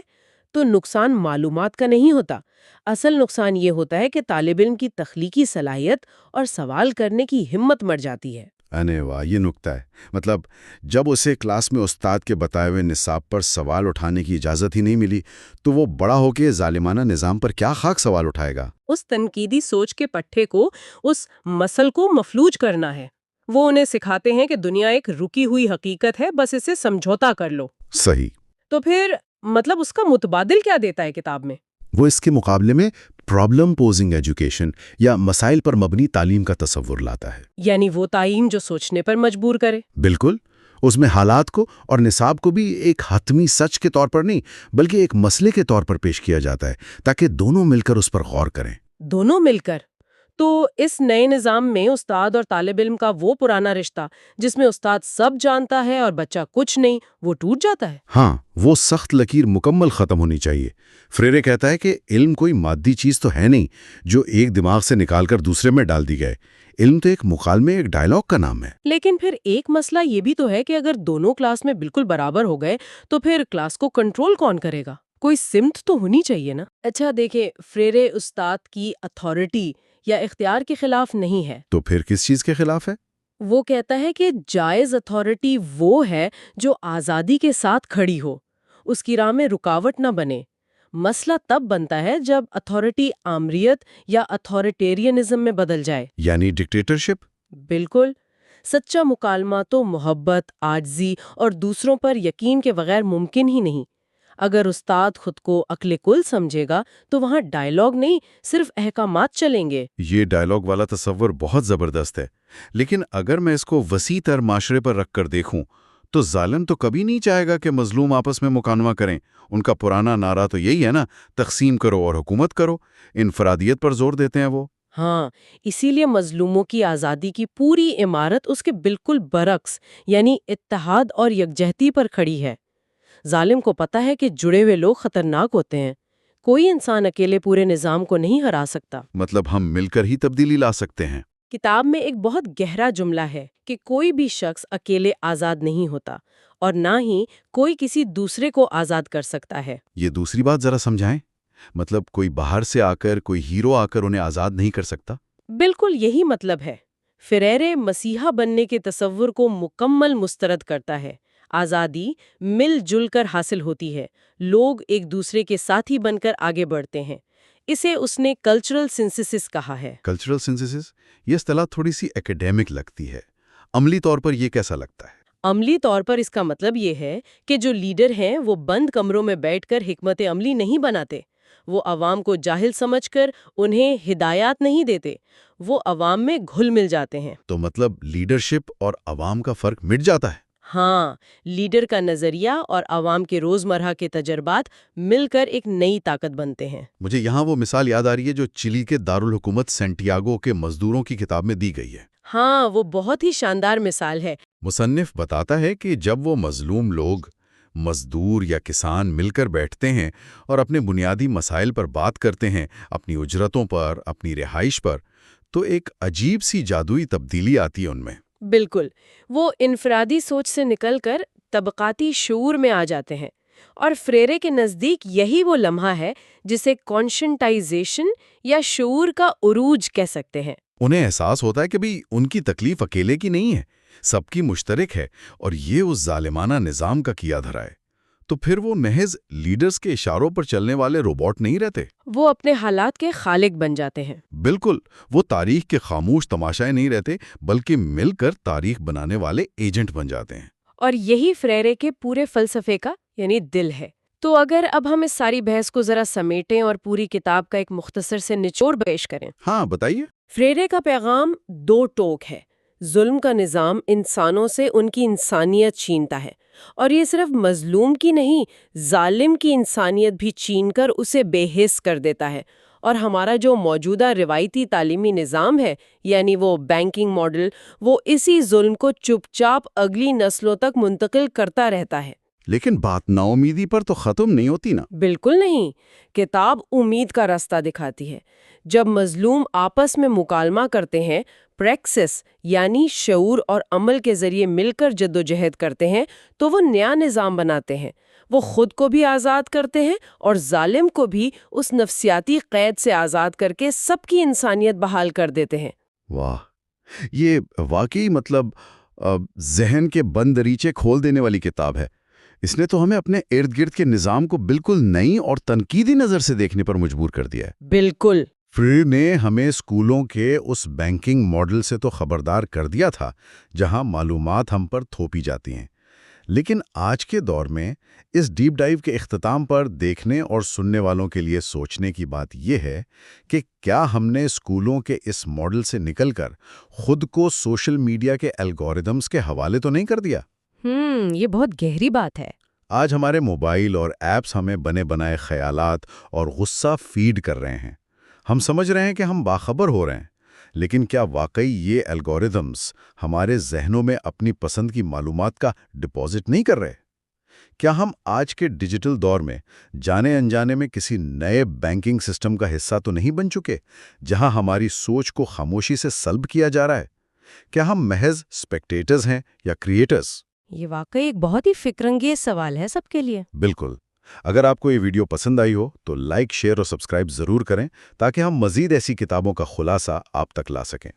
تو نقصان معلومات کا نہیں ہوتا. اصل نقصان یہ ہوتا ہے کہ طالب علم کی تخلیقی صلاحیت اور سوال کرنے کی ہمت مر جاتی ہے. انے واہ، یہ نکتہ ہے. مطلب جب اسے کلاس میں استاد کے بتائے ہوئے نصاب پر سوال اٹھانے کی اجازت ہی نہیں ملی تو وہ بڑا ہو کے ظالمانہ نظام پر کیا خاک سوال اٹھائے گا؟ اس تنقیدی سوچ کے پٹھے کو، اس مسل کو مفلوج کرنا ہے. وہ انہیں سکھاتے ہیں کہ دنیا ایک رکی ہوئی حقیقت ہے، بس اسے سمجھوتا کر لو. صحیح. تو پھر مطلب اس کا متبادل کیا دیتا ہے کتاب میں؟ وہ اس کے مقابلے میں پرابلم پوزنگ ایجوکیشن یا مسائل پر مبنی تعلیم کا تصور لاتا ہے. یعنی وہ تعلیم جو سوچنے پر مجبور کرے. بالکل. اس میں حالات کو اور نصاب کو بھی ایک حتمی سچ کے طور پر نہیں بلکہ ایک مسئلے کے طور پر پیش کیا جاتا ہے تاکہ دونوں مل کر اس پر غور کریں. دونوں مل کر؟ تو اس نئے نظام میں استاد اور طالب علم کا وہ پرانا رشتہ جس میں استاد سب جانتا ہے اور بچہ کچھ نہیں، وہ ٹوٹ جاتا ہے. ہاں، وہ سخت لکیر مکمل ختم ہونی چاہیے. فریرے کہتا ہے کہ علم کوئی مادی چیز تو ہے نہیں جو ایک دماغ سے نکال کر دوسرے میں ڈال دی گئے. علم تو ایک مکالمے، ایک ڈائلاگ کا نام ہے. لیکن پھر ایک مسئلہ یہ بھی تو ہے کہ اگر دونوں کلاس میں بالکل برابر ہو گئے تو پھر کلاس کو کنٹرول کون کرے گا؟ کوئی سمت تو ہونی چاہیے نا. اچھا دیکھیں، فریرے استاد کی اتھارٹی یا اختیار کے خلاف نہیں ہے. تو پھر کس چیز کے خلاف ہے؟ وہ کہتا ہے کہ جائز اتھارٹی وہ ہے جو آزادی کے ساتھ کھڑی ہو، اس کی راہ میں رکاوٹ نہ بنے. مسئلہ تب بنتا ہے جب اتھارٹی آمریت یا اتھارٹیرینزم میں بدل جائے. یعنی ڈکٹیٹرشپ؟ بالکل. سچا مکالمہ تو محبت، عاجزی اور دوسروں پر یقین کے بغیر ممکن ہی نہیں. اگر استاد خود کو عقل کل سمجھے گا تو وہاں ڈائیلاگ نہیں، صرف احکامات چلیں گے. یہ ڈائیلاگ والا تصور بہت زبردست ہے. لیکن اگر میں اس کو وسیع تر معاشرے پر رکھ کر دیکھوں تو ظالم تو کبھی نہیں چاہے گا کہ مظلوم آپس میں مکالمہ کریں. ان کا پرانا نعرہ تو یہی ہے نا، تقسیم کرو اور حکومت کرو. انفرادیت پر زور دیتے ہیں وہ. ہاں، اسی لیے مظلوموں کی آزادی کی پوری عمارت اس کے بالکل برعکس، یعنی اتحاد اور یکجہتی پر کھڑی ہے. ظالم کو پتہ ہے کہ جڑے ہوئے لوگ خطرناک ہوتے ہیں. کوئی انسان اکیلے پورے نظام کو نہیں ہرا سکتا. مطلب ہم مل کر ہی تبدیلی لا سکتے ہیں. کتاب میں ایک بہت گہرا جملہ ہے کہ کوئی بھی شخص اکیلے آزاد نہیں ہوتا اور نہ ہی کوئی کسی دوسرے کو آزاد کر سکتا ہے. یہ دوسری بات ذرا سمجھائیں. مطلب کوئی باہر سے آ کر، کوئی ہیرو آ کر انہیں آزاد نہیں کر سکتا؟ بالکل یہی مطلب ہے. فریرے مسیحا بننے کے تصور کو مکمل مسترد کرتا ہے. آزادی مل جل کر حاصل ہوتی ہے. لوگ ایک دوسرے کے ساتھی بن کر آگے بڑھتے ہیں. اسے اس نے کلچرل سنتھسس کہا ہے. Cultural synthesis? یہ اصطلاح تھوڑی سی ایکیڈیمک لگتی ہے. عملی طور پر یہ کیسا لگتا ہے؟ عملی طور پر اس کا مطلب یہ ہے کہ جو لیڈر ہیں وہ بند کمروں میں بیٹھ کر حکمت عملی نہیں بناتے. وہ عوام کو جاہل سمجھ کر انہیں ہدایات نہیں دیتے. وہ عوام میں گھل مل جاتے ہیں. تو مطلب لیڈرشپ اور عوام کا فرق مٹ جاتا ہے؟ ہاں، لیڈر کا نظریہ اور عوام کے روزمرہ کے تجربات مل کر ایک نئی طاقت بنتے ہیں. مجھے یہاں وہ مثال یاد آ رہی ہے جو چلی کے دارالحکومت سینٹیاگو کے مزدوروں کی کتاب میں دی گئی ہے. ہاں، وہ بہت ہی شاندار مثال ہے. مصنف بتاتا ہے کہ جب وہ مظلوم لوگ، مزدور یا کسان مل کر بیٹھتے ہیں اور اپنے بنیادی مسائل پر بات کرتے ہیں، اپنی اجرتوں پر، اپنی رہائش پر، تو ایک عجیب سی جادوئی تبدیلی آتی ہے ان میں. بالکل. وہ انفرادی سوچ سے نکل کر طبقاتی شعور میں آ جاتے ہیں. اور فریرے کے نزدیک یہی وہ لمحہ ہے جسے کانشنٹائزیشن یا شعور کا عروج کہہ سکتے ہیں. انہیں احساس ہوتا ہے کہ بھی ان کی تکلیف اکیلے کی نہیں ہے، سب کی مشترک ہے، اور یہ اس ظالمانہ نظام کا کیا دھرا ہے. تو پھر وہ محض لیڈرز کے اشاروں پر چلنے والے روبوٹ نہیں رہتے. وہ اپنے حالات کے خالق بن جاتے ہیں. بالکل. وہ تاریخ کے خاموش تماشائے نہیں رہتے بلکہ مل کر تاریخ بنانے والے ایجنٹ بن جاتے ہیں. اور یہی فریرے کے پورے فلسفے کا یعنی دل ہے. تو اگر اب ہم اس ساری بحث کو ذرا سمیٹیں اور پوری کتاب کا ایک مختصر سے نچوڑ پیش کریں. ہاں، بتائیے. فریرے کا پیغام دو ٹوک ہے. ظلم کا نظام انسانوں سے ان کی انسانیت چھینتا ہے، اور یہ صرف مظلوم کی نہیں، ظالم کی انسانیت بھی چھین کر اسے بے حس کر دیتا ہے. اور ہمارا جو موجودہ روایتی تعلیمی نظام ہے، یعنی وہ بینکنگ ماڈل، وہ اسی ظلم کو چپ چاپ اگلی نسلوں تک منتقل کرتا رہتا ہے. لیکن بات نا امیدی پر تو ختم نہیں ہوتی نا. بالکل نہیں. کتاب امید کا راستہ دکھاتی ہے. جب مظلوم آپس میں مکالمہ کرتے ہیں، پریکسس یعنی شعور اور عمل کے ذریعے مل کر جدوجہد کرتے ہیں تو وہ نیا نظام بناتے ہیں. وہ خود کو بھی آزاد کرتے ہیں اور ظالم کو بھی اس نفسیاتی قید سے آزاد کر کے سب کی انسانیت بحال کر دیتے ہیں. واہ، یہ واقعی ذہن کے بند دریچے کھول دینے والی کتاب ہے. اس نے تو ہمیں اپنے ارد گرد کے نظام کو بالکل نئی اور تنقیدی نظر سے دیکھنے پر مجبور کر دیا ہے. بالکل. فریرے نے ہمیں اسکولوں کے اس بینکنگ ماڈل سے تو خبردار کر دیا تھا جہاں معلومات ہم پر تھوپی جاتی ہیں، لیکن آج کے دور میں اس ڈیپ ڈائیو کے اختتام پر دیکھنے اور سننے والوں کے لیے سوچنے کی بات یہ ہے کہ کیا ہم نے اسکولوں کے اس ماڈل سے نکل کر خود کو سوشل میڈیا کے الگوریدمز کے حوالے تو نہیں کر دیا؟ یہ بہت گہری بات ہے. آج ہمارے موبائل اور ایپس ہمیں بنے بنائے خیالات اور غصہ فیڈ کر رہے ہیں. ہم سمجھ رہے ہیں کہ ہم باخبر ہو رہے ہیں، لیکن کیا واقعی یہ الگوریدمز ہمارے ذہنوں میں اپنی پسند کی معلومات کا ڈپازٹ نہیں کر رہے؟ کیا ہم آج کے ڈیجیٹل دور میں جانے انجانے میں کسی نئے بینکنگ سسٹم کا حصہ تو نہیں بن چکے جہاں ہماری سوچ کو خاموشی سے سلب کیا جا رہا ہے؟ کیا ہم محض اسپیکٹیٹرز ہیں یا کریٹرز؟ یہ واقعی ایک بہت ہی فکر انگیز سوال ہے سب کے لیے. بالکل. اگر آپ کو یہ ویڈیو پسند آئی ہو تو لائک، شیئر اور سبسکرائب ضرور کریں تاکہ ہم مزید ایسی کتابوں کا خلاصہ آپ تک لا سکیں.